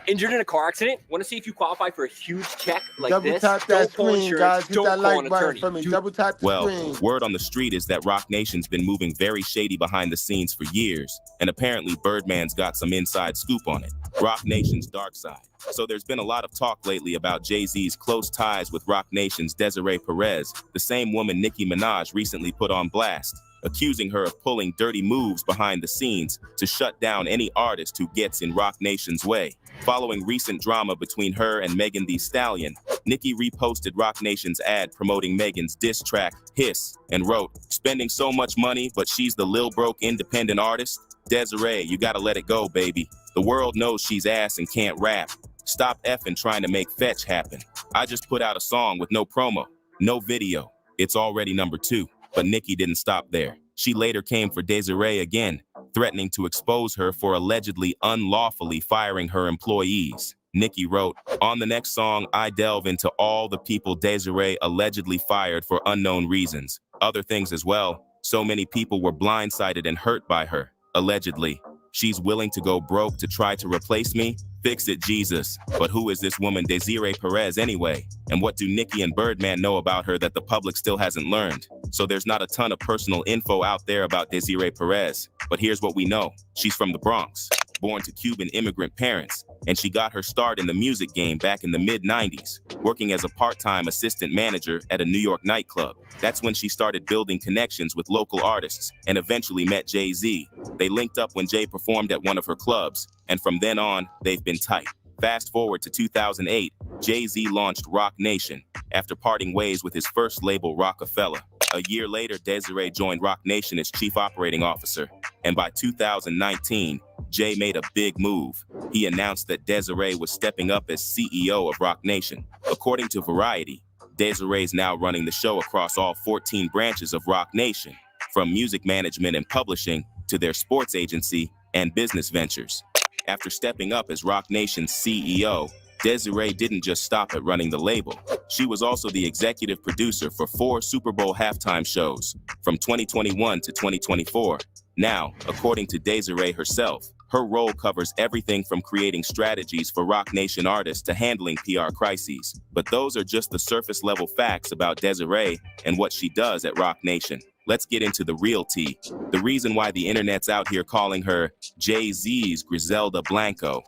Injured in a car accident? Want to see if you qualify for a huge check like
Double
this?
tap that
Don't call
screen,
insurance.
guys. Hit
Don't
that
call
like
an
button
attorney.
for me.
Dude.
Double tap the
Well,
screen.
word on the street is that Rock Nation's been moving very shady behind the scenes for years, and apparently Birdman's got some inside scoop on it. Rock Nation's dark side. So there's been a lot of talk lately about Jay-Z's close ties with Rock Nation's Desiree Perez, the same woman Nicki Minaj recently put on blast, accusing her of pulling dirty moves behind the scenes to shut down any artist who gets in Rock Nation's way. Following recent drama between her and Megan Thee Stallion, Nicki reposted Rock Nation's ad promoting Megan's diss track, Hiss, and wrote, "Spending so much money, but she's the lil broke independent artist? Desiree, you gotta let it go, baby. The world knows she's ass and can't rap. Stop effing trying to make fetch happen. I just put out a song with no promo, no video. It's already #2. But Nicki didn't stop there. She later came for Desiree again, threatening to expose her for allegedly unlawfully firing her employees. Nicki wrote, "On the next song, I delve into all the people Desiree allegedly fired for unknown reasons. Other things as well. So many people were blindsided and hurt by her, allegedly. She's willing to go broke to try to replace me? Fix it, Jesus. But who is this woman Desiree Perez anyway? And what do Nicki and Birdman know about her that the public still hasn't learned? So there's not a ton of personal info out there about Desiree Perez. But here's what we know. She's from the Bronx, born to Cuban immigrant parents, and she got her start in the music game back in the mid-90s, working as a part-time assistant manager at a New York nightclub. That's when she started building connections with local artists and eventually met Jay-Z. They linked up when Jay performed at one of her clubs, and from then on, they've been tight. Fast forward to 2008, Jay-Z launched Rock Nation after parting ways with his first label, Rockefeller. A year later, Desiree joined Rock Nation as chief operating officer, and by 2019, Jay made a big move. He announced that Desiree was stepping up as CEO of Rock Nation. According to Variety, Desiree's now running the show across all 14 branches of Rock Nation, from music management and publishing to their sports agency and business ventures. After stepping up as Rock Nation's CEO, Desiree didn't just stop at running the label. She was also the executive producer for 4 Super Bowl halftime shows from 2021 to 2024. Now, according to Desiree herself, her role covers everything from creating strategies for Rock Nation artists to handling PR crises. But those are just the surface level facts about Desiree and what she does at Rock Nation. Let's get into the real tea. The reason why the internet's out here calling her Jay-Z's Griselda Blanco.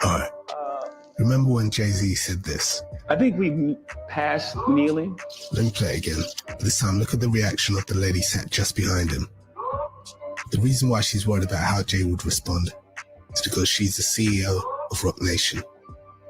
Alright. Remember when Jay-Z said this?
I think we passed kneeling.
Let me play it again. This time, look at the reaction of the lady sat just behind him. The reason why she's worried about how Jay would respond is because she's the CEO of Rock Nation.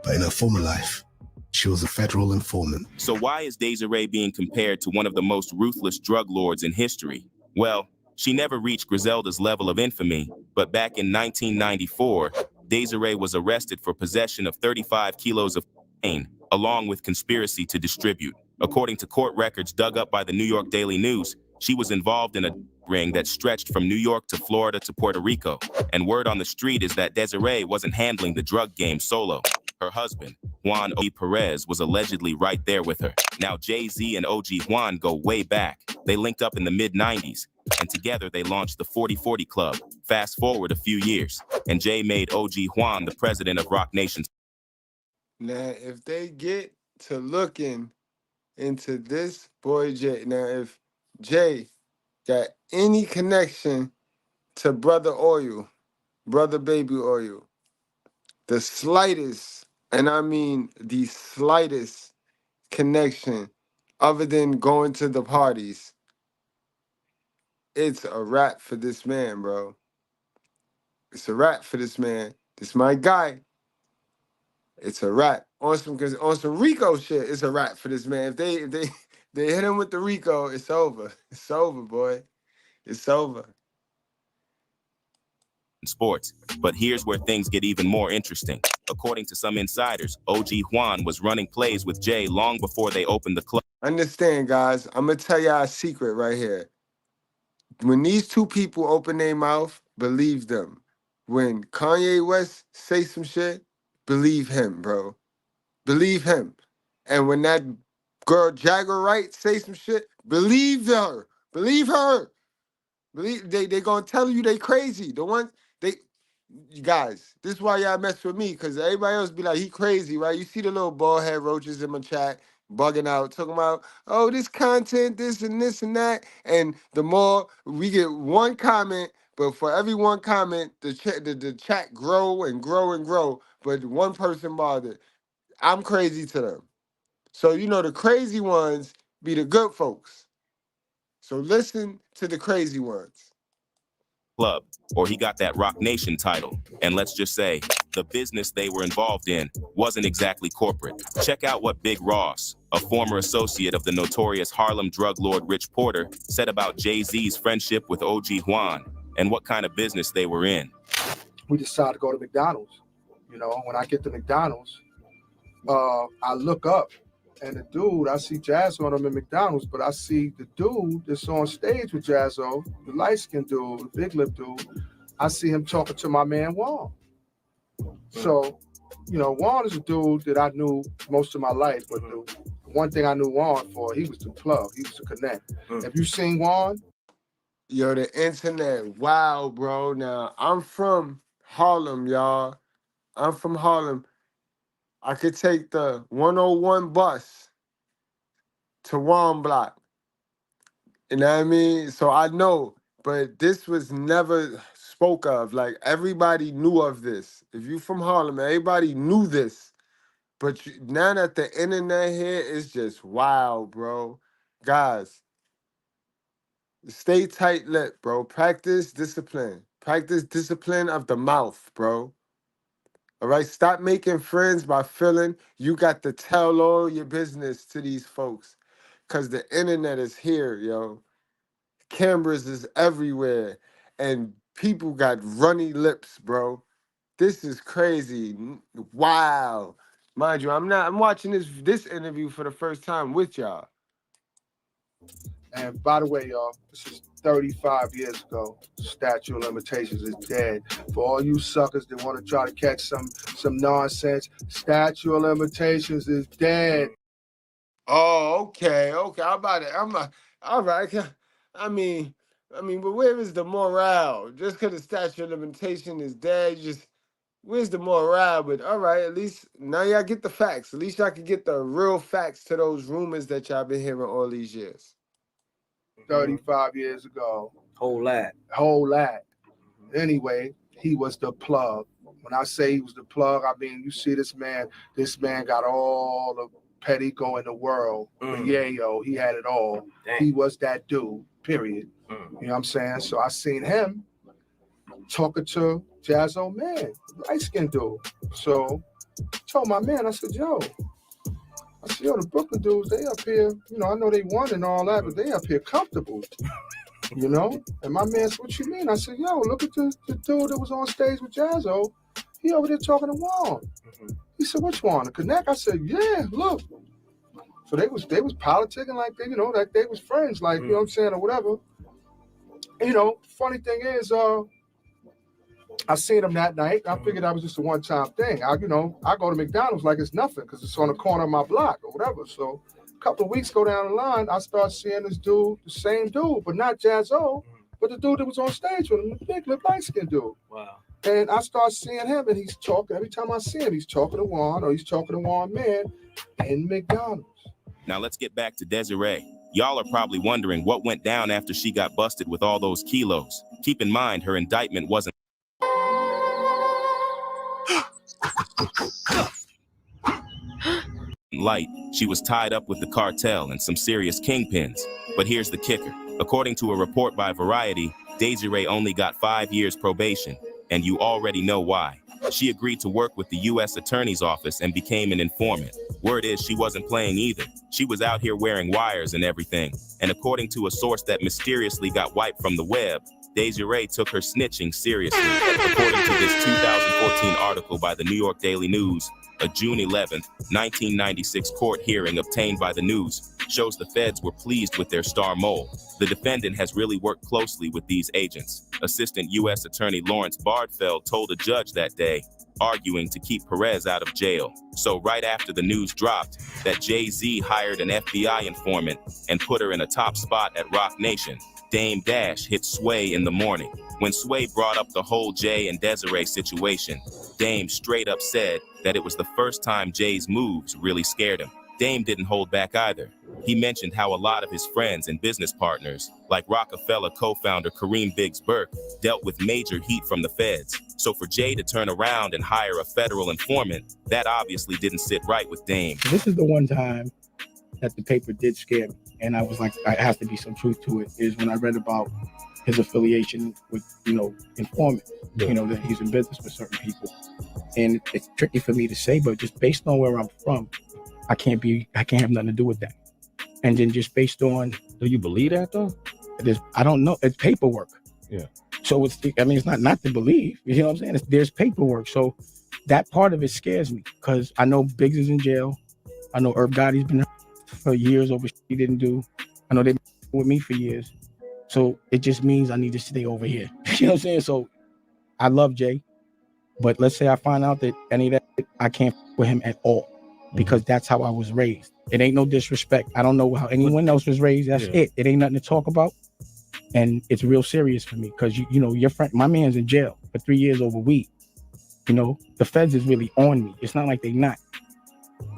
But in her former life, she was a federal informant.
So why is Desiree being compared to one of the most ruthless drug lords in history? Well, she never reached Griselda's level of infamy, but back in 1994, Desiree was arrested for possession of 35 kilos of cocaine, along with conspiracy to distribute. According to court records dug up by the New York Daily News, she was involved in a ring that stretched from New York to Florida to Puerto Rico. And word on the street is that Desiree wasn't handling the drug game solo. Her husband, Juan O.G. Perez, was allegedly right there with her. Now, Jay-Z and OG Juan go way back. They linked up in the mid-90s, and together they launched the 40/40 Club. Fast forward a few years, and Jay made OG Juan the president of Rock Nation.
Now, if they get to looking into this boy Jay, now if Jay got any connection to Brother Oil, Brother Baby Oil, the slightest, and I mean the slightest connection other than going to the parties, it's a wrap for this man, bro. It's a wrap for this man. This my guy. It's a wrap. On some Rico shit, it's a wrap for this man. If they hit him with the Rico, it's over. It's over, boy. It's over.
Sports. But here's where things get even more interesting. According to some insiders, OG Juan was running plays with Jay long before they opened the club.
Understand, guys, I'm going to tell y'all a secret right here. When these two people open their mouth, believe them. When Kanye West say some shit, believe him, bro. Believe him. And when that girl Jagger Wright say some shit, believe her. Believe her. Believe they gonna tell you they crazy. The ones You guys, this is why y'all mess with me, because everybody else be like, he crazy, right? You see the little bald head roaches in my chat bugging out, talking about, oh, this content, this and this and that. And the more we get one comment, but for every one comment, the chat grow and grow and grow. But one person bothered. I'm crazy to them. So, you know, the crazy ones be the good folks. So listen to the crazy ones.
Club, or he got that Rock Nation title. And let's just say, the business they were involved in wasn't exactly corporate. Check out what Big Ross, a former associate of the notorious Harlem drug lord Rich Porter, said about Jay-Z's friendship with OG Juan and what kind of business they were in.
We decided to go to McDonald's. You know, when I get to McDonald's, I look up, and the dude, I see Jazzo on him in McDonald's, but I see the dude that's on stage with Jazzo, the light-skinned dude, the big lip dude, I see him talking to my man Juan. So, you know, Juan is a dude that I knew most of my life, but the one thing I knew Juan for, he was the plug, he was the connect. Have you seen Juan?
Yo, the internet, wow, bro. Now, I'm from Harlem, y'all. I'm from Harlem. I could take the 101 bus to Juan Block. You know what I mean? So I know, but this was never spoke of. Like, everybody knew of this. If you from Harlem, everybody knew this. But now that the internet here is just wow, bro. Guys, stay tight-lipped, bro. Practice discipline. Practice discipline of the mouth, bro. All right? Stop making friends by feeling you got to tell all your business to these folks. Because the internet is here, yo. Cameras is everywhere. And people got runny lips, bro. This is crazy. Wow. Mind you, I'm watching this interview for the first time with y'all.
And by the way, y'all, this is 35 years ago. Statute of limitations is dead. For all you suckers that want to try to catch some nonsense, statute of limitations is dead.
Oh, okay. All right. I mean, but where is the morale? Just because the statute of limitation is dead, where's the morale? But all right, at least now y'all get the facts. At least y'all can get the real facts to those rumors that y'all been hearing all these years.
35 years ago.
Whole lot.
Anyway, he was the plug. When I say he was the plug, I mean, you see this man got all the pettico in the world. But yeah, yo, he had it all. Dang. He was that dude, period. You know what I'm saying? So I seen him talking to Jazzo, man, light-skinned dude. So I told my man, I said, yo, the Brooklyn dudes, they up here, you know, I know they won and all that, but they up here comfortable, you know? And my man said, what you mean? I said, yo, look at the dude that was on stage with Jazzo. He over there talking to Juan. He said, which one? The Connect? I said, yeah, look. So they was politicking like they, you know, like they was friends, like, you know what I'm saying, or whatever. And, you know, funny thing is, I seen him that night. I figured that was just a one-time thing. I go to McDonald's like it's nothing because it's on the corner of my block or whatever. So a couple of weeks go down the line, I start seeing this dude, the same dude, but not Jazzo, but the dude that was on stage with him, the big lip light-skinned dude. Wow. And I start seeing him, and he's talking. Every time I see him, he's talking to Juan, or he's talking to Juan Man in McDonald's.
Now let's get back to Desiree. Y'all are probably wondering what went down after she got busted with all those kilos. Keep in mind, her indictment wasn't light. She was tied up with the cartel and some serious kingpins. But here's the kicker. According to a report by Variety, Desiree only got 5 years probation, and you already know why. She agreed to work with the U.S. Attorney's Office and became an informant. Word is she wasn't playing either. She was out here wearing wires and everything. And according to a source that mysteriously got wiped from the web, Desiree took her snitching seriously. According to this 2014 article by the New York Daily News, a June 11th, 1996 court hearing obtained by the News shows the feds were pleased with their star mole. The defendant has really worked closely with these agents. Assistant U.S. Attorney Lawrence Bardfeld told a judge that day, arguing to keep Perez out of jail. So right after the news dropped that Jay-Z hired an FBI informant and put her in a top spot at Rock Nation, Dame Dash hit Sway in the morning. When Sway brought up the whole Jay and Desiree situation, Dame straight up said that it was the first time Jay's moves really scared him. Dame didn't hold back either. He mentioned how a lot of his friends and business partners, like Rockefeller co-founder Kareem Biggs Burke, dealt with major heat from the feds. So for Jay to turn around and hire a federal informant, that obviously didn't sit right with Dame.
This is the one time that the paper did scare me, and I was like, I have to be some truth to it, is when I read about his affiliation with, informant, that he's in business with certain people. And it's tricky for me to say, but just based on where I'm from, I can't have nothing to do with that. And then just based on,
do you believe that though?
I don't know. It's paperwork.
Yeah.
So it's not to believe. You know what I'm saying? There's paperwork. So that part of it scares me because I know Biggs is in jail. I know Irv Gotti's been for years over shit he didn't do. I know they've been with me for years. So it just means I need to stay over here. You know what I'm saying? So I love Jay, but let's say I find out that any of that, I can't with him at all because that's how I was raised. It ain't no disrespect. I don't know how anyone else was raised. That's it. It ain't nothing to talk about. And it's real serious for me because, your friend, my man's in jail for 3 years over weed. The feds is really on me. It's not like they not.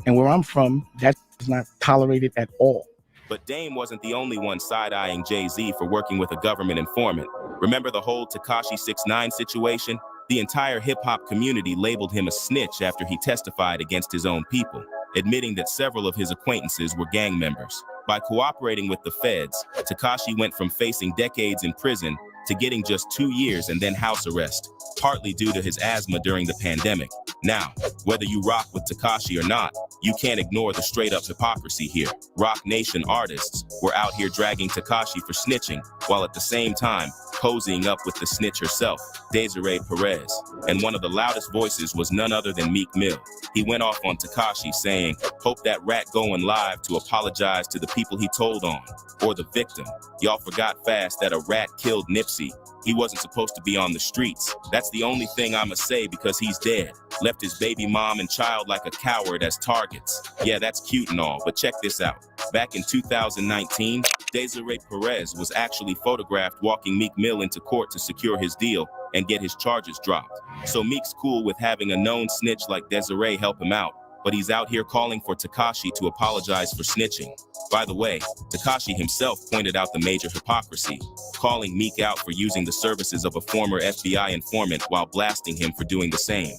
And where I'm from, that's not tolerated at all.
But Dame wasn't the only one side-eyeing Jay-Z for working with a government informant. Remember the whole Tekashi 6ix9ine situation? The entire hip-hop community labeled him a snitch after he testified against his own people, admitting that several of his acquaintances were gang members. By cooperating with the feds, Tekashi went from facing decades in prison to getting just 2 years and then house arrest, partly due to his asthma during the pandemic. Now, whether you rock with Tekashi or not, you can't ignore the straight-up hypocrisy here. Rock Nation artists were out here dragging Tekashi for snitching, while at the same time cozying up with the snitch herself, Desiree Perez. And one of the loudest voices was none other than Meek Mill. He went off on Tekashi saying, "Hope that rat going live to apologize to the people he told on, or the victim. Y'all forgot fast that a rat killed Nipsey. He wasn't supposed to be on the streets. That's the only thing I'ma say because he's dead. Left his baby mom and child like a coward as targets. Yeah, that's cute and all, but check this out. Back in 2019, Desiree Perez was actually photographed walking Meek Mill into court to secure his deal and get his charges dropped. So Meek's cool with having a known snitch like Desiree help him out, but he's out here calling for Tekashi to apologize for snitching. By the way, Tekashi himself pointed out the major hypocrisy, calling Meek out for using the services of a former FBI informant while blasting him for doing the same.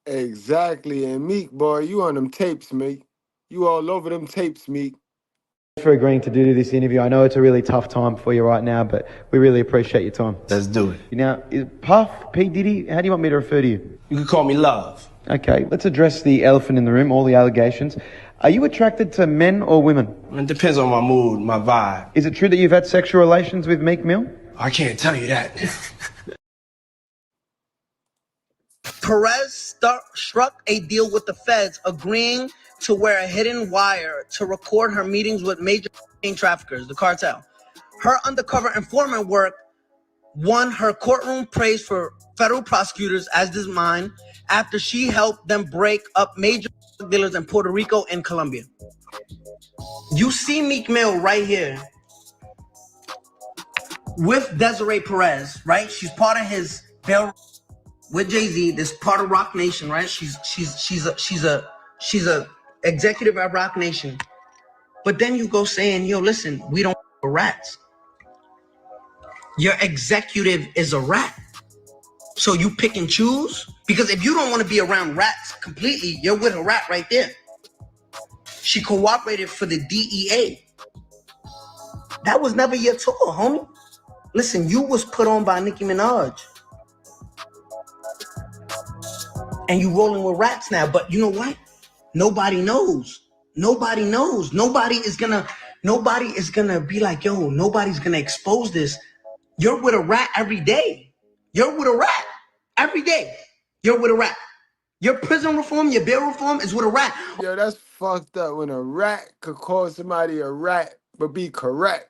Exactly, and Meek, boy, you on them tapes, Meek. You all over them tapes, Meek.
Thanks for agreeing to do this interview. I know it's a really tough time for you right now, but we really appreciate your time.
Let's do it.
Now, Puff, P. Diddy, how do you want me to refer to you?
You can call me Love.
Okay, let's address the elephant in the room, all the allegations. Are you attracted to men or women?
It depends on my mood, my vibe.
Is it true that you've had sexual relations with Meek Mill?
I can't tell you that.
Perez struck a deal with the feds, agreeing to wear a hidden wire to record her meetings with major traffickers, the cartel. Her undercover informant work won her courtroom praise for federal prosecutors, as does mine, after she helped them break up major dealers in Puerto Rico and Colombia. You see Meek Mill right here with Desiree Perez, right? She's part of his bail with Jay-Z. This part of Rock Nation, right? She's a executive at Rock Nation. But then you go saying, yo, listen, we don't rats. Your executive is a rat. So you pick and choose? Because if you don't want to be around rats completely, you're with a rat right there. She cooperated for the DEA. That was never your tour, homie. Listen, you was put on by Nicki Minaj. And you rolling with rats now. But you know what? Nobody knows. Nobody knows. Nobody is gonna be like, yo, nobody's gonna expose this. You're with a rat every day. You're with a rat every day. You're with a rat. Your prison reform, your bail reform is with a rat.
Yo, that's fucked up when a rat could call somebody a rat but be correct.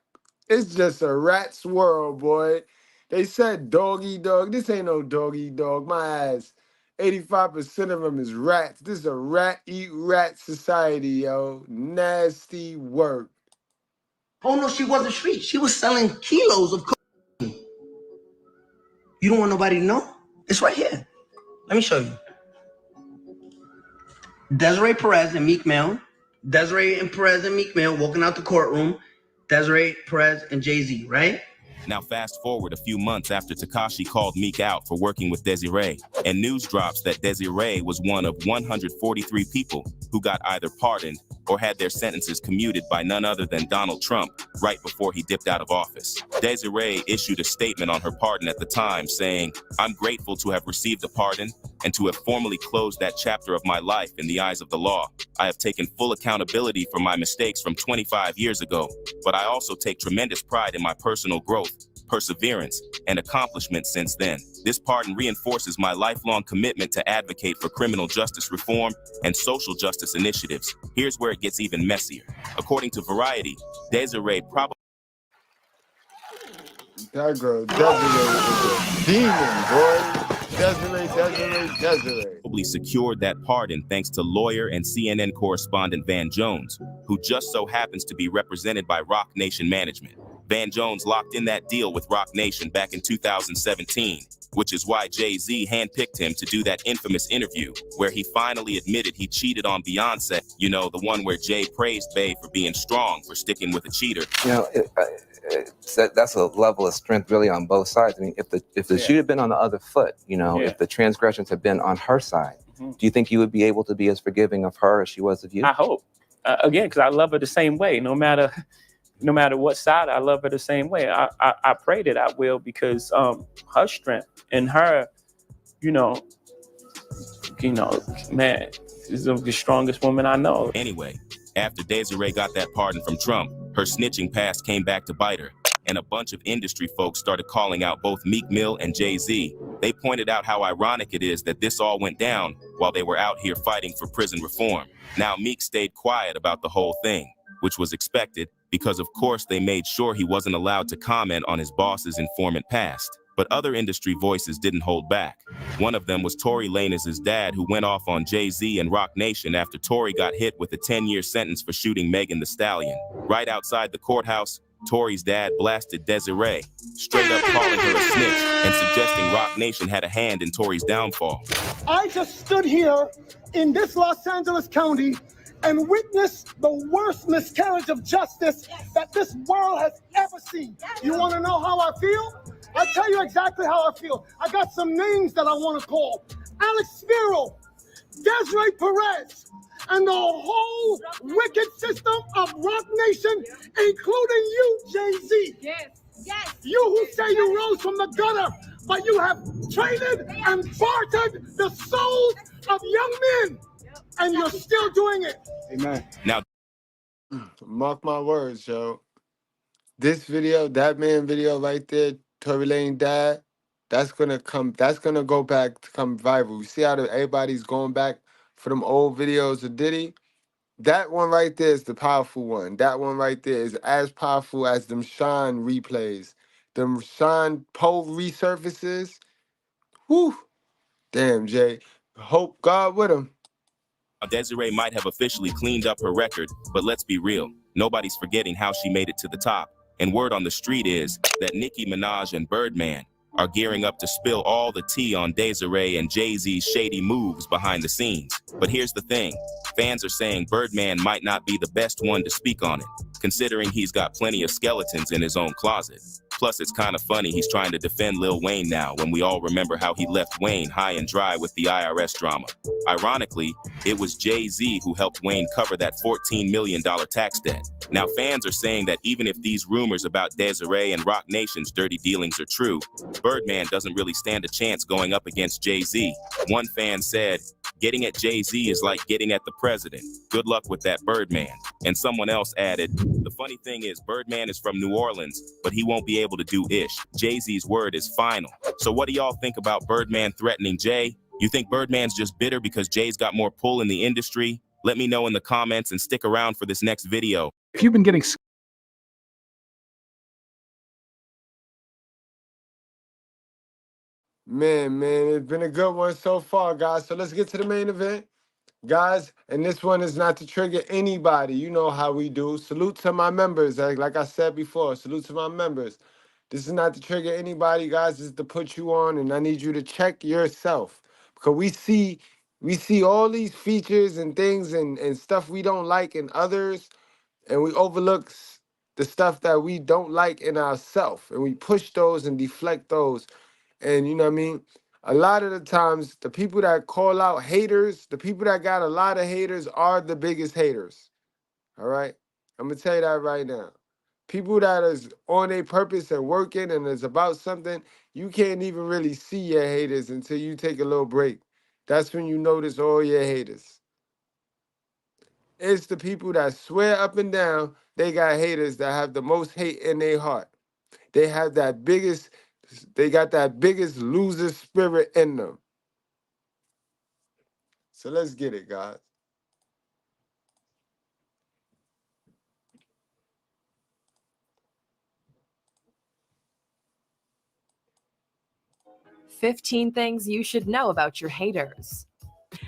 It's just a rat's world, boy. They said doggy dog. This ain't no doggy dog. My ass. 85% of them is rats. This is a rat eat rat society, yo. Nasty work.
Oh no, she wasn't street. She was selling kilos of cocaine. You don't want nobody to know? It's right here. Let me show you. Desiree, Perez, and Meek Mill. Desiree and Perez and Meek Mill walking out the courtroom. Desiree, Perez, and Jay-Z, right?
Now fast forward a few months after Tekashi called Meek out for working with Desiree, and news drops that Desiree was one of 143 people who got either pardoned or had their sentences commuted by none other than Donald Trump right before he dipped out of office. Desiree issued a statement on her pardon at the time saying, "I'm grateful to have received a pardon and to have formally closed that chapter of my life in the eyes of the law. I have taken full accountability for my mistakes from 25 years ago, but I also take tremendous pride in my personal growth, perseverance, and accomplishment since then. This pardon reinforces my lifelong commitment to advocate for criminal justice reform and social justice initiatives." Here's where it gets even messier. According to Variety, Desiree probably...
That girl, Desiree, is a demon, boy. Desiree.
Probably secured that pardon thanks to lawyer and CNN correspondent Van Jones, who just so happens to be represented by Roc Nation Management. Van Jones locked in that deal with Roc Nation back in 2017, which is why Jay-Z handpicked him to do that infamous interview where he finally admitted he cheated on Beyonce. You know, the one where Jay praised Bey for being strong, for sticking with a cheater.
You know, that's a level of strength really on both sides. I mean, if the shoe had been on the other foot, you know, if the transgressions had been on her side, do you think you would be able to be as forgiving of her as she was of you?
I hope. Again, because I love her the same way. No matter what side, I love her the same way. I pray that I will, because her strength and her, you know, man, is the strongest woman I know.
Anyway, after Desiree got that pardon from Trump, her snitching past came back to bite her, and a bunch of industry folks started calling out both Meek Mill and Jay-Z. They pointed out how ironic it is that this all went down while they were out here fighting for prison reform. Now Meek stayed quiet about the whole thing, which was expected, because of course they made sure he wasn't allowed to comment on his boss's informant past. But other industry voices didn't hold back. One of them was Tory Lanez's dad, who went off on Jay-Z and Roc Nation after Tory got hit with a 10-year sentence for shooting Megan Thee Stallion. Right outside the courthouse, Tory's dad blasted Desiree, straight up calling her a snitch and suggesting Roc Nation had a hand in Tory's downfall.
I just stood here in this Los Angeles County and witnessed the worst miscarriage of justice that this world has ever seen. You want to know how I feel? I'll tell you exactly how I feel. I got some names that I want to call. Alex Spiro, Desiree Perez, and the whole wicked system of Roc Nation, including you, Jay-Z. Yes. You who say you rose from the gutter, but you have traded and bartered the souls of young men, and you're still doing it.
Amen.
Now,
mark my words, yo. This video, that man video right there, Tory Lane dad, that's gonna go back to come viral. You see how everybody's going back for them old videos of Diddy? That one right there is the powerful one. That one right there is as powerful as them Sean replays. Them Sean Poe resurfaces. Whew. Damn, Jay. Hope God with him.
Desiree might have officially cleaned up her record, but let's be real. Nobody's forgetting how she made it to the top. And word on the street is that Nicki Minaj and Birdman are gearing up to spill all the tea on Desiree and Jay-Z's shady moves behind the scenes. But here's the thing. Fans are saying Birdman might not be the best one to speak on it, considering he's got plenty of skeletons in his own closet. Plus, it's kind of funny he's trying to defend Lil Wayne now, when we all remember how he left Wayne high and dry with the IRS drama. Ironically, it was Jay-Z who helped Wayne cover that $14 million tax debt. Now, fans are saying that even if these rumors about Desiree and Roc Nation's dirty dealings are true, Birdman doesn't really stand a chance going up against Jay-Z. One fan said, "Getting at Jay-Z is like getting at the president. Good luck with that, Birdman." And someone else added, "The funny thing is Birdman is from New Orleans, but he won't be able to do ish. Jay-Z's word is final." So what do y'all think about Birdman threatening Jay? You think Birdman's just bitter because Jay's got more pull in the industry? Let me know in the comments and stick around for this next video.
If you've been getting
Man, it's been a good one so far, guys. So let's get to the main event. Guys, and this one is not to trigger anybody. You know how we do. Salute to my members. Like I said before, salute to my members. This is not to trigger anybody, guys. This is to put you on, and I need you to check yourself. Because we see all these features and things and stuff we don't like in others, and we overlook the stuff that we don't like in ourselves. And we push those and deflect those. And you know what I mean? A lot of the times, the people that call out haters, the people that got a lot of haters are the biggest haters. All right? I'm going to tell you that right now. People that is on their purpose and working and is about something, you can't even really see your haters until you take a little break. That's when you notice all your haters. It's the people that swear up and down they got haters that have the most hate in their heart. They got that biggest loser spirit in them. So let's get it, guys.
"15 things you should know about your haters."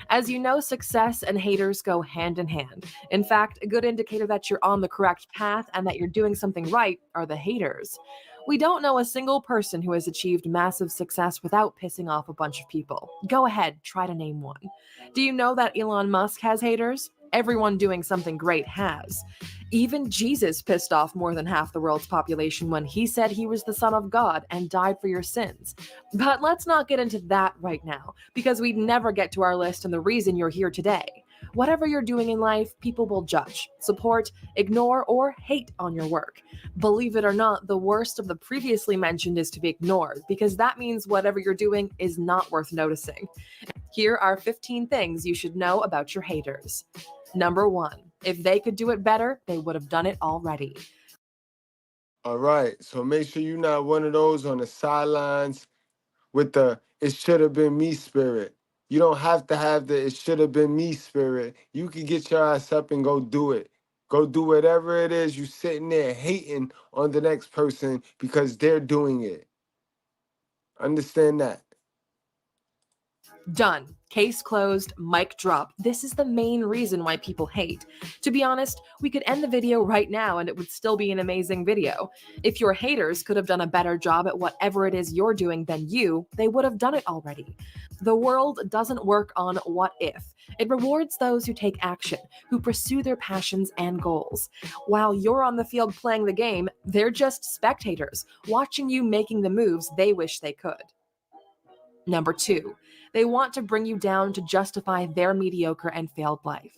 As you know, success and haters go hand in hand. In fact, a good indicator that you're on the correct path and that you're doing something right are the haters. We don't know a single person who has achieved massive success without pissing off a bunch of people. Go ahead, try to name one. Do you know that Elon Musk has haters? Everyone doing something great has. Even Jesus pissed off more than half the world's population when he said he was the Son of God and died for your sins. But let's not get into that right now, because we'd never get to our list and the reason you're here today. Whatever you're doing in life, people will judge, support, ignore, or hate on your work. Believe it or not, the worst of the previously mentioned is to be ignored, because that means whatever you're doing is not worth noticing. Here are 15 things you should know about your haters. Number 1, if they could do it better, they would have done it already.
All right, so make sure you're not one of those on the sidelines with the "it should have been me" spirit. You don't have to have the "it should have been me" spirit. You can get your ass up and go do it. Go do whatever it is you sitting there hating on the next person because they're doing it. Understand that.
Done. Case closed, mic drop. This is the main reason why people hate. To be honest, we could end the video right now and it would still be an amazing video. If your haters could have done a better job at whatever it is you're doing than you, they would have done it already. The world doesn't work on what if. It rewards those who take action, who pursue their passions and goals. While you're on the field playing the game, they're just spectators, watching you making the moves they wish they could. Number 2, they want to bring you down to justify their mediocre and failed life.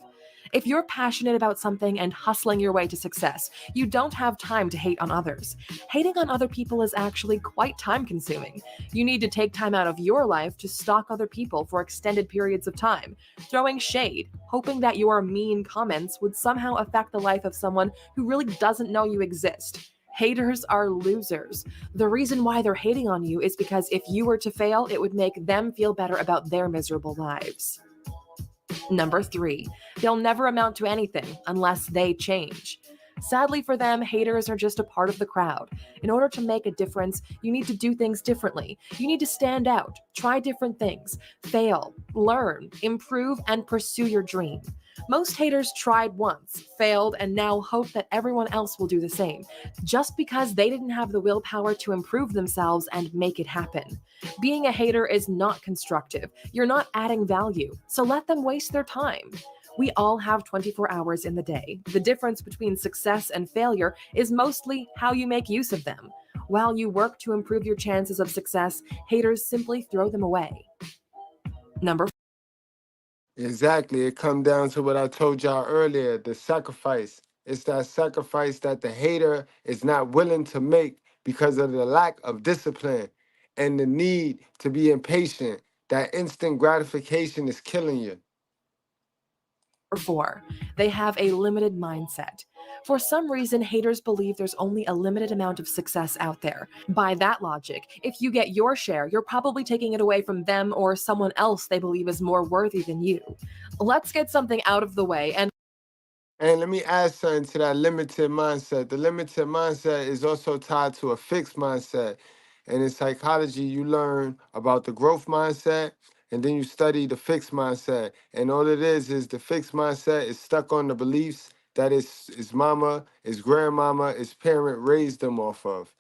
If you're passionate about something and hustling your way to success, you don't have time to hate on others. Hating on other people is actually quite time-consuming. You need to take time out of your life to stalk other people for extended periods of time, throwing shade, hoping that your mean comments would somehow affect the life of someone who really doesn't know you exist. Haters are losers. The reason why they're hating on you is because if you were to fail, it would make them feel better about their miserable lives. Number 3, they'll never amount to anything unless they change. Sadly for them, haters are just a part of the crowd. In order to make a difference, you need to do things differently. You need to stand out, try different things, fail, learn, improve, and pursue your dream. Most haters tried once, failed, and now hope that everyone else will do the same, just because they didn't have the willpower to improve themselves and make it happen. Being a hater is not constructive. You're not adding value, so let them waste their time. We all have 24 hours in the day. The difference between success and failure is mostly how you make use of them. While you work to improve your chances of success, haters simply throw them away. Number 4.
Exactly. It comes down to what I told y'all earlier, the sacrifice. It's that sacrifice that the hater is not willing to make because of the lack of discipline and the need to be impatient. That instant gratification is killing you.
4, they have a limited mindset. For some reason, haters believe there's only a limited amount of success out there. By that logic, if you get your share, you're probably taking it away from them or someone else they believe is more worthy than you. Let's get something out of the way and
let me add something to that limited mindset. The limited mindset is also tied to a fixed mindset. And in psychology, you learn about the growth mindset, and then you study the fixed mindset. And all it is the fixed mindset is stuck on the beliefs that his mama, his grandmama, his parent raised them off of.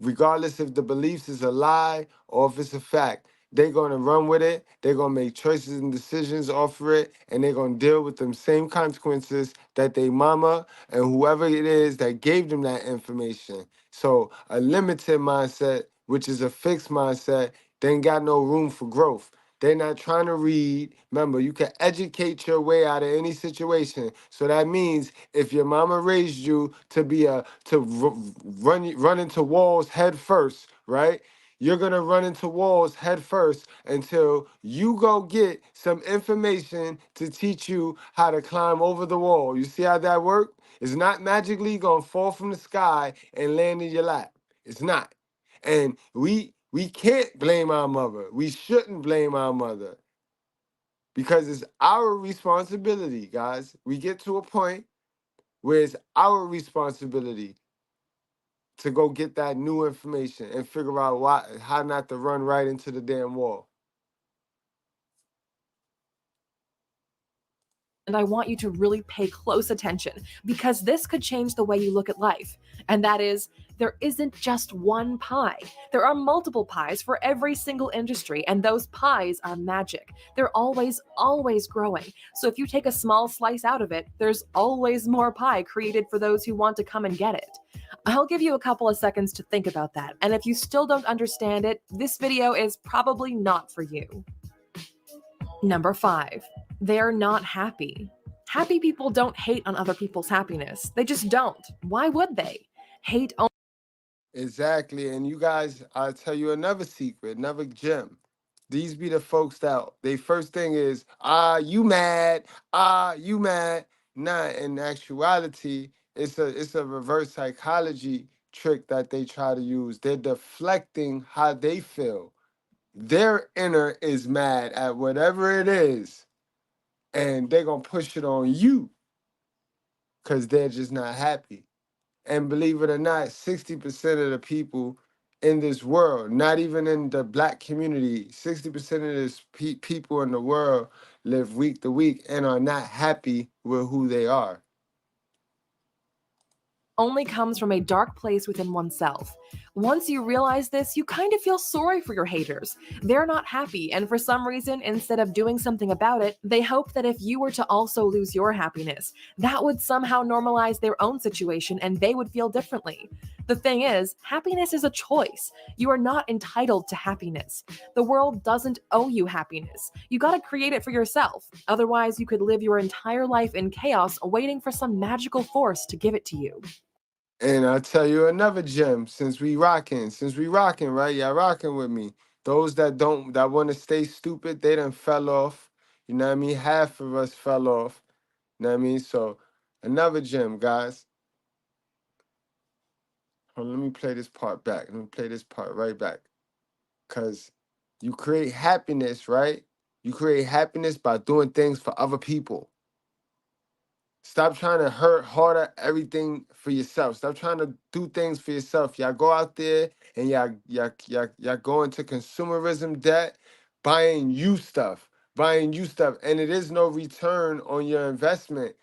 regardless if the beliefs is a lie or if it's a fact. They're going to run with it. They're going to make choices and decisions off of it, and they're going to deal with them same consequences that they mama and whoever it is that gave them that information. So a limited mindset, which is a fixed mindset, they ain't got no room for growth. They're not trying to read. Remember, you can educate your way out of any situation. So that means if your mama raised you to be run into walls head first, right? You're gonna run into walls head first until you go get some information to teach you how to climb over the wall. You see how that works? It's not magically gonna fall from the sky and land in your lap. It's not. And we can't blame our mother. We shouldn't blame our mother because it's our responsibility, guys. We get to a point where it's our responsibility to go get that new information and figure out how not to run right into the damn wall.
And I want you to really pay close attention because this could change the way you look at life. And that is, there isn't just one pie. There are multiple pies for every single industry, and those pies are magic. They're always, always growing. So if you take a small slice out of it, there's always more pie created for those who want to come and get it. I'll give you a couple of seconds to think about that. And if you still don't understand it, this video is probably not for you. Number 5. They're not happy. Happy people don't hate on other people's happiness. They just don't. Why would they? Hate only.
Exactly. And you guys, I'll tell you another secret, another gem. These be the folks that they first thing is, you mad, you mad. Nah, in actuality, it's a reverse psychology trick that they try to use. They're deflecting how they feel. Their inner is mad at whatever it is, and they're gonna push it on you because they're just not happy. And believe it or not, 60% of the people in this world, not even in the black community, 60% of this people in the world live week to week and are not happy with who they are.
Only comes from a dark place within oneself. Once you realize this, you kind of feel sorry for your haters. They're not happy, and for some reason, instead of doing something about it, they hope that if you were to also lose your happiness, that would somehow normalize their own situation and they would feel differently. The thing is, happiness is a choice. You are not entitled to happiness. The world doesn't owe you happiness. You gotta create it for yourself. Otherwise, you could live your entire life in chaos waiting for some magical force to give it to you.
And I'll tell you another gem, since we rocking, right? Y'all rocking with me. Those that want to stay stupid, they done fell off. You know what I mean? Half of us fell off. You know what I mean? So another gem, guys. Hold on, let me play this part back. Let me play this part right back. Because you create happiness, right? You create happiness by doing things for other people. Stop trying to harder everything for yourself. Stop trying to do things for yourself. Y'all go out there and y'all go into consumerism debt, buying you stuff, and it is no return on your investment.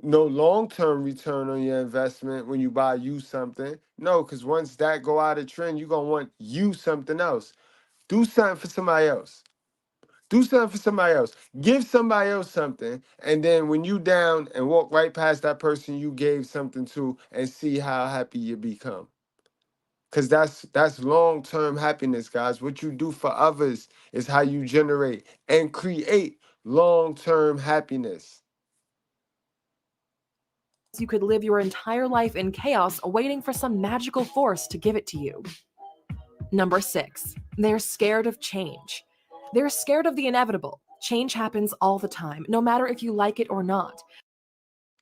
No long-term return on your investment when you buy you something. No, because once that go out of trend, you're gonna want you something else. Do something for somebody else. Do something for somebody else. Give somebody else something, and then when you down and walk right past that person you gave something to and see how happy you become. Because that's long-term happiness, guys. What you do for others is how you generate and create long-term happiness.
You could live your entire life in chaos waiting for some magical force to give it to you. Number 6, they're scared of change. They're scared of the inevitable. Change happens all the time, no matter if you like it or not.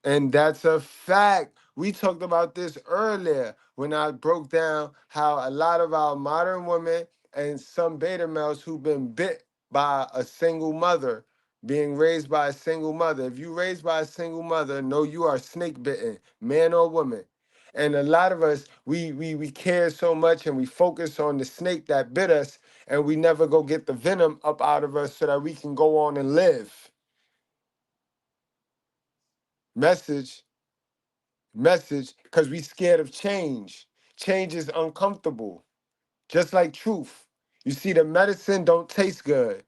And that's a fact. We talked about this earlier when I broke down how a lot of our modern women and some beta males who've been bit by a single mother, being raised by a single mother. If you raised by a single mother, know you are snake bitten, man or woman. And a lot of us, we care so much and we focus on the snake that bit us, and we never go get the venom up out of us so that we can go on and live. Message, because we scared of change. change is uncomfortable. Just like truth. You see, the medicine don't taste good.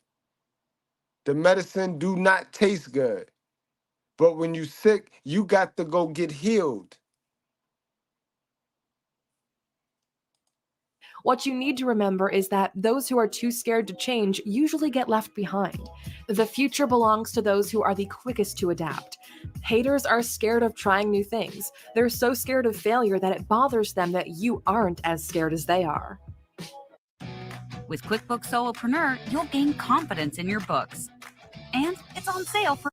The medicine do not taste good. But when you sick, you got to go get healed.
What you need to remember is that those who are too scared to change usually get left behind. The future belongs to those who are the quickest to adapt. Haters are scared of trying new things. They're so scared of failure that it bothers them that you aren't as scared as they are.
With QuickBooks Solopreneur, you'll gain confidence in your books. And it's on sale for...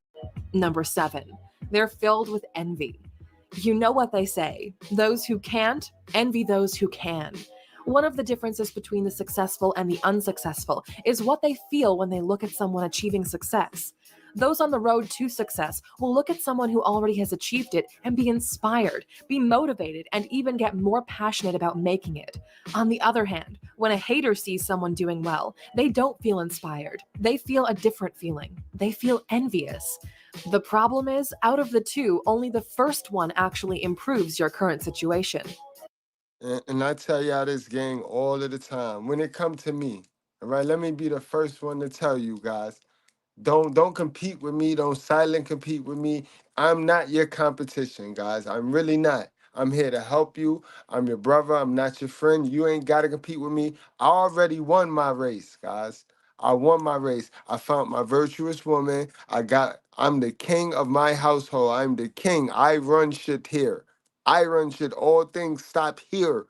Number 7, they're filled with envy. You know what they say, those who can't envy those who can. One of the differences between the successful and the unsuccessful is what they feel when they look at someone achieving success. Those on the road to success will look at someone who already has achieved it and be inspired, be motivated, and even get more passionate about making it. On the other hand, when a hater sees someone doing well, they don't feel inspired. They feel a different feeling. They feel envious. The problem is, out of the two, only the first one actually improves your current situation.
And I tell y'all this, gang, all of the time. When it come to me, all right, let me be the first one to tell you guys, don't compete with me. Don't silent compete with me. I'm not your competition, guys. I'm really not. I'm here to help you. I'm your brother. I'm not your friend. You ain't got to compete with me. I already won my race, guys. I won my race. I found my virtuous woman. I'm the king of my household. I'm the king. I run shit here. I run shit. All things stop here.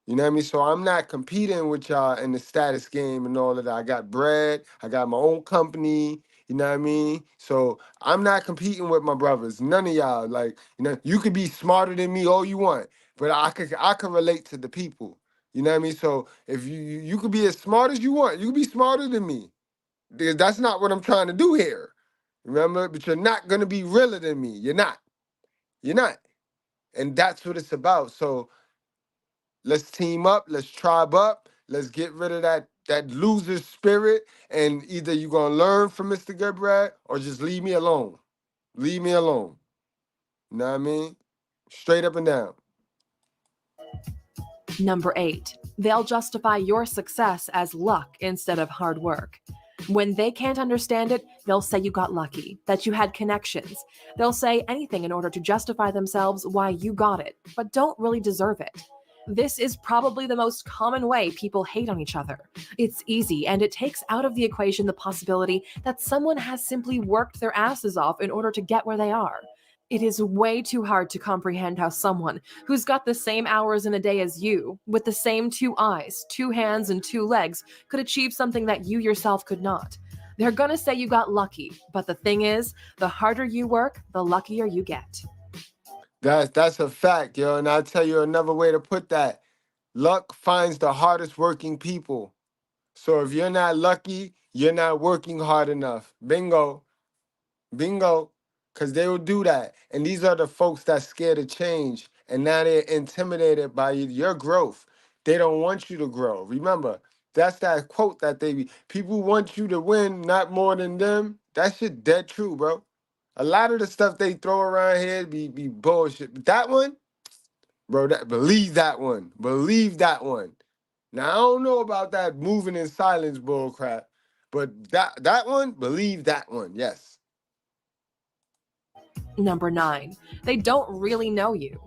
You know what I mean? So I'm not competing with y'all in the status game and all of that. I got bread. I got my own company. You know what I mean? So I'm not competing with my brothers. None of y'all. Like, you know, you could be smarter than me all you want, but I could relate to the people. You know what I mean? So if you could be as smart as you want, you could be smarter than me. That's not what I'm trying to do here. Remember? But you're not gonna be realer than me. You're not. You're not. And that's what it's about. So let's team up, let's tribe up, let's get rid of that loser spirit, and either you're gonna learn from Mr. Goodbread or just leave me alone. Leave me alone. You know what I mean? Straight up and down.
Number 8, they'll justify your success as luck instead of hard work. When they can't understand it, they'll say you got lucky, that you had connections. They'll say anything in order to justify themselves why you got it, but don't really deserve it. This is probably the most common way people hate on each other. It's easy, and it takes out of the equation the possibility that someone has simply worked their asses off in order to get where they are. It is way too hard to comprehend how someone who's got the same hours in a day as you, with the same 2 eyes, 2 hands, and 2 legs, could achieve something that you yourself could not. They're gonna say you got lucky, but the thing is, the harder you work, the luckier you get.
That's a fact, yo. And I'll tell you another way to put that. Luck finds the hardest working people. So if you're not lucky, you're not working hard enough. Bingo. Bingo. Because they will do that. And these are the folks that's scared of change. And now they're intimidated by your growth. They don't want you to grow. Remember, that's that quote that people want you to win, not more than them. That shit dead true, bro. A lot of the stuff they throw around here be bullshit. But that one, bro, believe that one. Believe that one. Now, I don't know about that moving in silence bull crap, but that one, believe that one, yes.
Number 9, they don't really know you.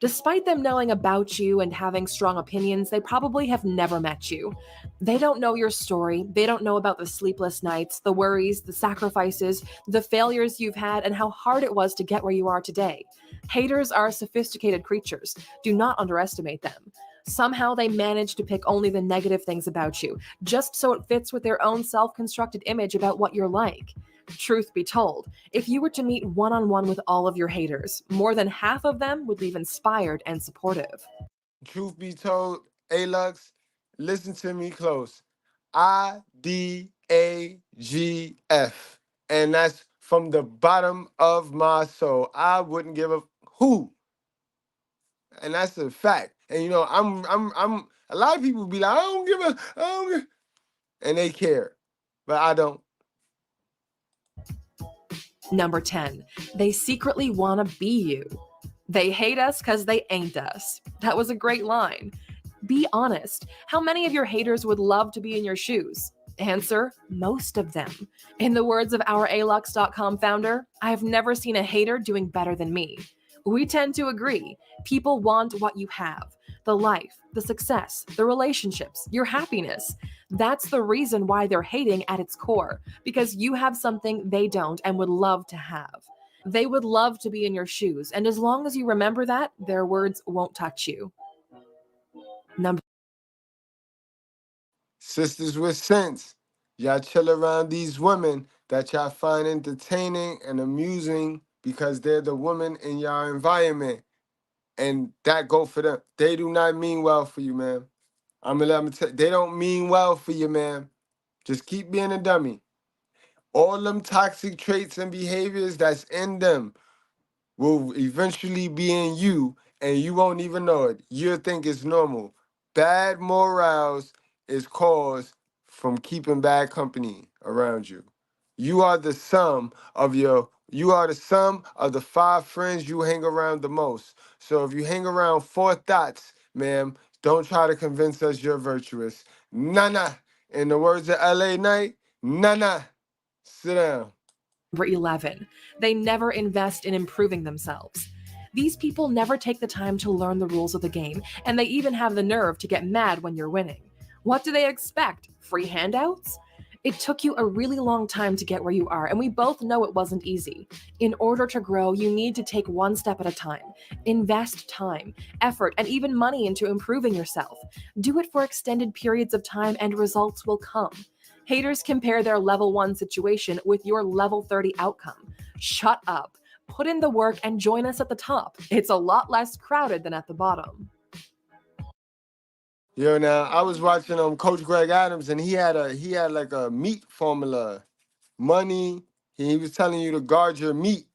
Despite them knowing about you and having strong opinions, they probably have never met you. They don't know your story. They don't know about the sleepless nights, the worries, the sacrifices, the failures you've had, and how hard it was to get where you are today. Haters are sophisticated creatures. Do not underestimate them. Somehow they manage to pick only the negative things about you, just so it fits with their own self-constructed image about what you're like. Truth be told, if you were to meet one-on-one with all of your haters, more than half of them would leave inspired and supportive.
Truth be told, A-Lux, listen to me close. IDAGF. And that's from the bottom of my soul. I wouldn't give a who. And that's a fact. And you know, I'm a lot of people be like, I don't give, and they care. But I don't.
Number 10, they secretly want to be you. They hate us because they ain't us. That was a great line. Be honest. How many of your haters would love to be in your shoes? Answer, most of them. In the words of our alux.com founder, I have never seen a hater doing better than me. We tend to agree. People want what you have. The life, the success, the relationships, your happiness. That's the reason why they're hating at its core, because you have something they don't and would love to have. They would love to be in your shoes, and as long as you remember that, their words won't touch you.
Sisters with sense, y'all chill around these women that y'all find entertaining and amusing because they're the women in your environment, and that go for them. They do not mean well for you, man. I'm gonna let them tell. They don't mean well for you, man. Just keep being a dummy. All them toxic traits and behaviors that's in them will eventually be in you, and you won't even know it. You'll think it's normal. Bad morals is caused from keeping bad company around you. You are the sum of the 5 friends you hang around the most. So if you hang around 4 thoughts, ma'am, don't try to convince us you're virtuous. Nah. In the words of LA Knight, nah. Sit down.
Number 11, they never invest in improving themselves. These people never take the time to learn the rules of the game, and they even have the nerve to get mad when you're winning. What do they expect? Free handouts? It took you a really long time to get where you are, and we both know it wasn't easy. In order to grow, you need to take one step at a time. Invest time, effort, and even money into improving yourself. Do it for extended periods of time, and results will come. Haters compare their level 1 situation with your level 30 outcome. Shut up. Put in the work and join us at the top. It's a lot less crowded than at the bottom.
Yo, now I was watching Coach Greg Adams, and he had like a meat formula, money. He was telling you to guard your meat,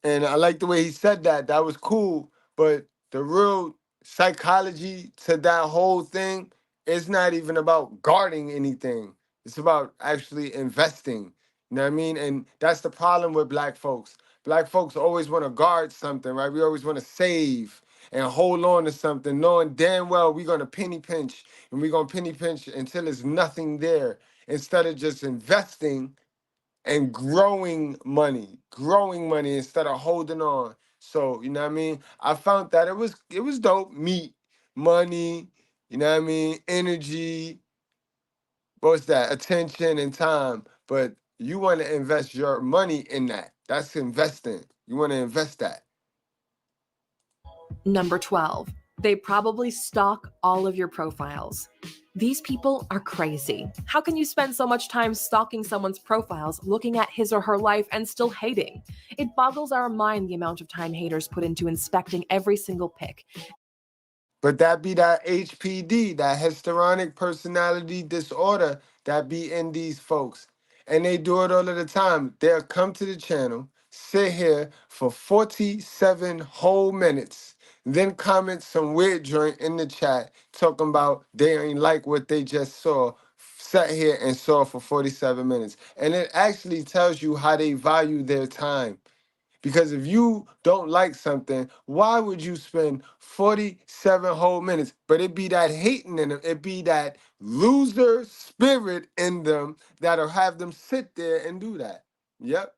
and I like the way he said that. That was cool, but the real psychology to that whole thing is not even about guarding anything. It's about actually investing. You know what I mean? And that's the problem with black folks. Black folks always want to guard something, right? We always want to save and hold on to something, knowing damn well we're going to penny pinch, and we're going to penny pinch until there's nothing there, instead of just investing and growing money instead of holding on. So, you know what I mean? I found that it was dope. Meat, money, you know what I mean? Energy, what's that? Attention and time. But you want to invest your money in that. That's investing. You want to invest that.
Number 12, they probably stalk all of your profiles. These people are crazy. How can you spend so much time stalking someone's profiles, looking at his or her life, and still hating? It boggles our mind the amount of time haters put into inspecting every single pic.
But that be that HPD, that histrionic personality disorder that be in these folks. And they do it all of the time. They'll come to the channel, sit here for 47 whole minutes, then comment some weird joint in the chat talking about they ain't like what they just saw, sat here and saw for 47 minutes. And it actually tells you how they value their time. Because if you don't like something, why would you spend 47 whole minutes? But it be that hating in them, it be that loser spirit in them that'll have them sit there and do that. Yep.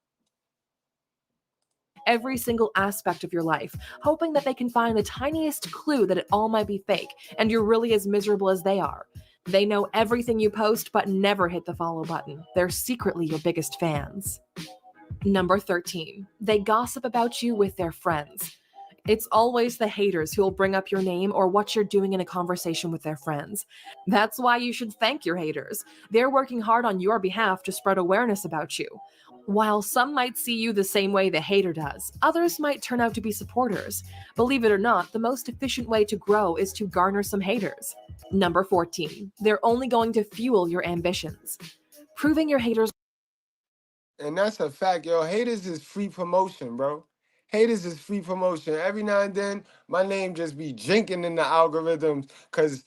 Every single aspect of your life, hoping that they can find the tiniest clue that it all might be fake and you're really as miserable as they are. They know everything you post but never hit the follow button. They're secretly your biggest fans. Number 13, they gossip about you with their friends. It's always the haters who will bring up your name or what you're doing in a conversation with their friends. That's why you should thank your haters. They're working hard on your behalf to spread awareness about you. While some might see you the same way the hater does, others might turn out to be supporters. Believe it or not, the most efficient way to grow is to garner some haters. Number 14, they're only going to fuel your ambitions. Proving your haters.
And that's a fact, yo. Haters is free promotion, bro. Haters is free promotion. Every now and then, my name just be jinking in the algorithms because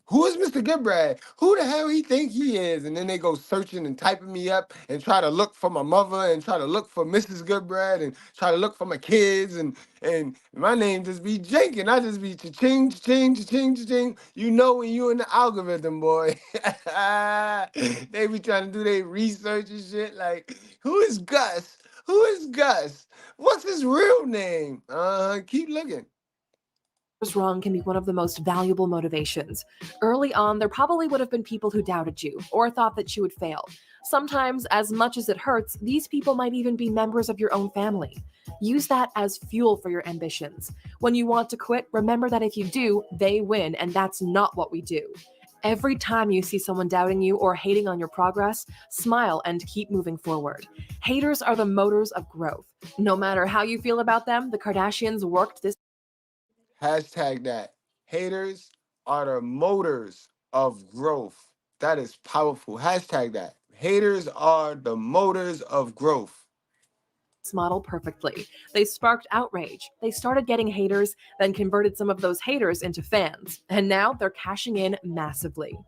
who is Mr. Goodbread? Who the hell he think he is? And then they go searching and typing me up and try to look for my mother and try to look for Mrs. Goodbread and try to look for my kids and my name just be jinking. I just be cha-ching, cha-ching, cha-ching, cha-ching. You know when you in the algorithm, boy. They be trying to do their research and shit. Like, who is Gus? Who is Gus? What's his real name? Keep looking.
Wrong can be one of the most valuable motivations. Early on, there probably would have been people who doubted you or thought that you would fail. Sometimes, as much as it hurts, these people might even be members of your own family. Use that as fuel for your ambitions. When you want to quit, remember that if you do, they win, and that's not what we do. Every time you see someone doubting you or hating on your progress, smile and keep moving forward. Haters are the motors of growth. No matter how you feel about them, the Kardashians worked this.
Hashtag that. Haters are the motors of growth. That is powerful. Hashtag that. Haters are the motors of growth.
Model perfectly. They sparked outrage. They started getting haters, then converted some of those haters into fans. And now they're cashing in massively.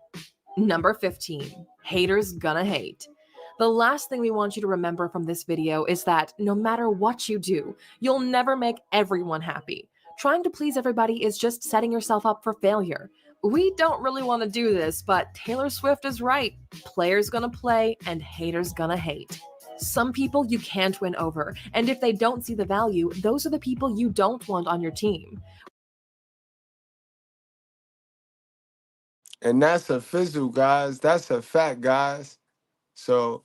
Number 15. Haters gonna hate. The last thing we want you to remember from this video is that no matter what you do, you'll never make everyone happy. Trying to please everybody is just setting yourself up for failure. We don't really want to do this, but Taylor Swift is right. Players gonna play and haters gonna hate. Some people you can't win over, and if they don't see the value, those are the people you don't want on your team.
And that's a fizzle, guys. That's a fact, guys. So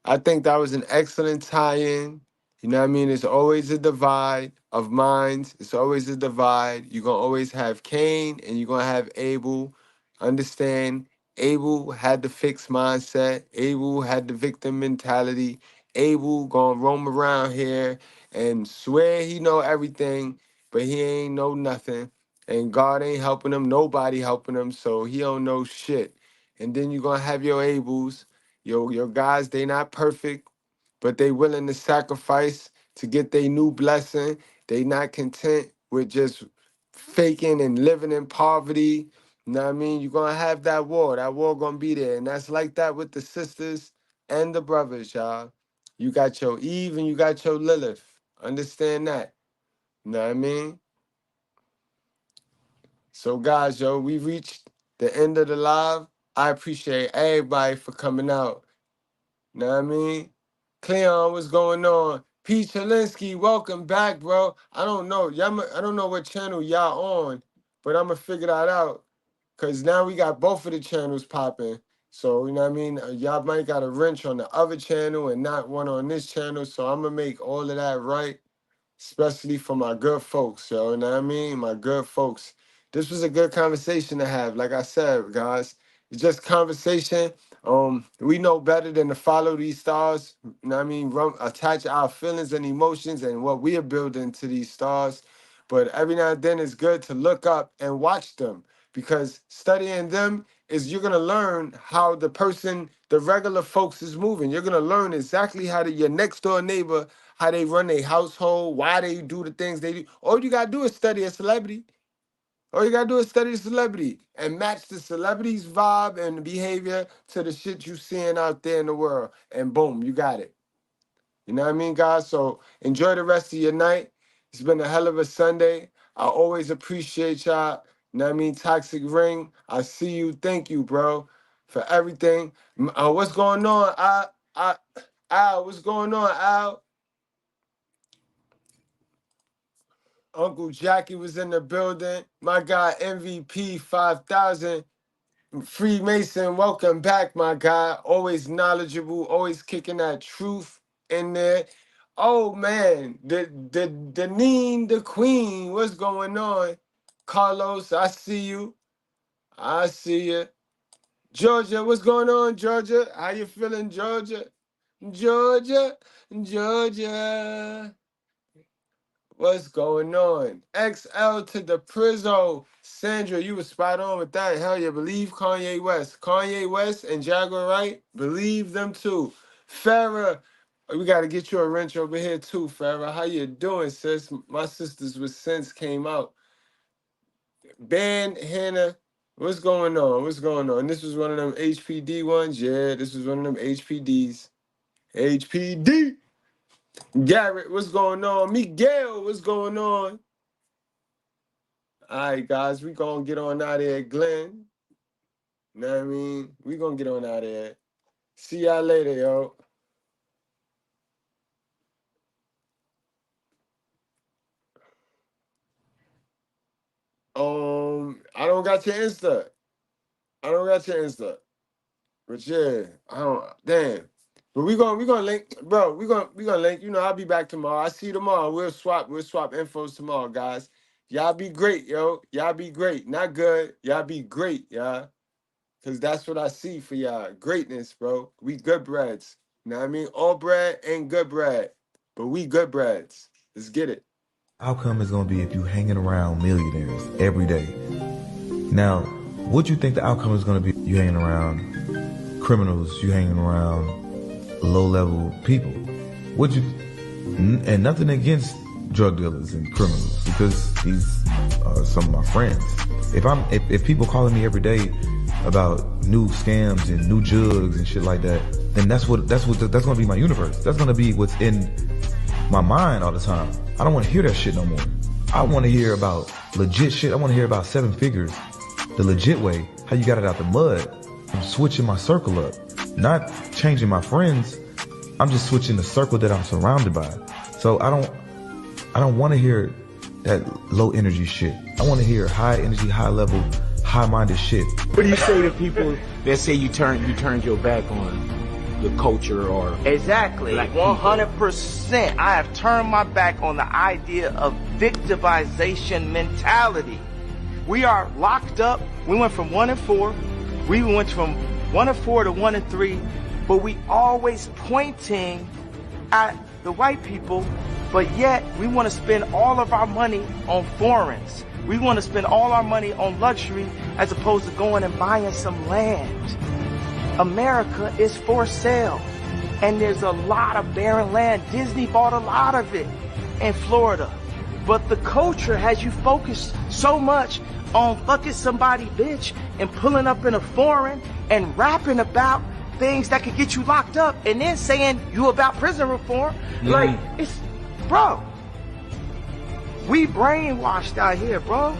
I think that was an excellent tie-in. You know what I mean? It's always a divide of minds. It's always a divide. You're going to always have Cain and you're going to have Abel. Understand, Abel had the fixed mindset. Abel had the victim mentality. Abel going to roam around here and swear he know everything, but he ain't know nothing. And God ain't helping him. Nobody helping him. So he don't know shit. And then you're going to have your Abels. Your guys, they not perfect, but they willing to sacrifice to get their new blessing. They not content with just faking and living in poverty. You know what I mean? You're going to have that war. That war going to be there. And that's like that with the sisters and the brothers, y'all. You got your Eve and you got your Lilith. Understand that. You know what I mean? So, guys, yo, we reached the end of the live. I appreciate everybody for coming out. Know what I mean? Cleon, what's going on? Pete Chalinsky, welcome back, bro. I don't know. I don't know what channel y'all on, but I'm going to figure that out. Because now we got both of the channels popping. So, you know what I mean? Y'all might got a wrench on the other channel and not one on this channel. So I'm going to make all of that right, especially for my good folks, yo. You know what I mean? My good folks. This was a good conversation to have. Like I said, guys, it's just conversation. We know better than to follow these stars. You know what I mean? Attach our feelings and emotions and what we are building to these stars. But every now and then it's good to look up and watch them, because studying them is you're gonna learn how the regular folks is moving. You're gonna learn exactly how your next door neighbor, how they run their household, why they do the things they do. All you gotta do is study a celebrity. All you gotta do is study the celebrity and match the celebrity's vibe and behavior to the shit you seeing out there in the world. And boom, you got it. You know what I mean, guys? So enjoy the rest of your night. It's been a hell of a Sunday. I always appreciate y'all. You know what I mean? Toxic Ring, I see you. Thank you, bro, for everything. What's going on? Al, what's going on, Al? Uncle Jackie was in the building. My guy, MVP 5000. Freemason, welcome back, my guy. Always knowledgeable, always kicking that truth in there. Oh man, the Neen, the Queen, what's going on? Carlos, I see you. I see you. Georgia, what's going on, Georgia? How you feeling, Georgia? Georgia, Georgia. What's going on? XL to the Prizzo. Sandra, you were spot on with that. Hell yeah, believe Kanye West. Kanye West and Jaguar Wright, believe them too. Farrah, We got to get you a wrench over here too, Farrah. How you doing, sis? My sisters with sense came out. Ben, Hannah, what's going on? What's going on? This was one of them HPD ones. Yeah, this was one of them HPDs. HPD. Garrett, what's going on? Miguel, what's going on? All right, guys, we gonna get on out of here, Glenn. You know what I mean? We gonna get on out of here. See y'all later, yo. I don't got your Insta. But yeah, I don't. Damn. But we gonna link, bro. We gonna link. You know, I'll be back tomorrow. I see you tomorrow. We'll swap infos tomorrow, guys. Y'all be great, yo. Y'all be great. Not good. Y'all be great, y'all. Cause that's what I see for y'all. Greatness, bro. We good breads. You know what I mean? All bread ain't good bread. But we good breads. Let's get it.
Outcome is going to be if you hanging around millionaires every day. Now, what you think the outcome is going to be? You hanging around criminals, you hanging around low-level people. And nothing against drug dealers and criminals, because these are some of my friends. If people calling me every day about new scams and new jugs and shit like that, then that's going to be my universe. That's going to be what's in my mind all the time. I don't want to hear that shit no more. I want to hear about legit shit. I want to hear about 7 figures, the legit way, how you got it out the mud. I'm switching my circle up, not changing my friends. I'm just switching the circle that I'm surrounded by. So I don't want to hear that low energy shit. I want to hear high energy, high level, high minded shit.
What do you say to people that say you turned your back on your culture or
exactly 100%? I have turned my back on the idea of victimization mentality. We are locked up. We went from 1 and 4. We went from 1 and 4 to 1 and 3, but we always pointing at the white people, but yet we want to spend all of our money on foreigns. We want to spend all our money on luxury as opposed to going and buying some land. America is for sale, and there's a lot of barren land. Disney bought a lot of it in Florida, but the culture has you focused so much on fucking somebody bitch and pulling up in a foreign and rapping about things that could get you locked up and then saying you about prison reform. Like, it's, bro, we brainwashed out here, bro.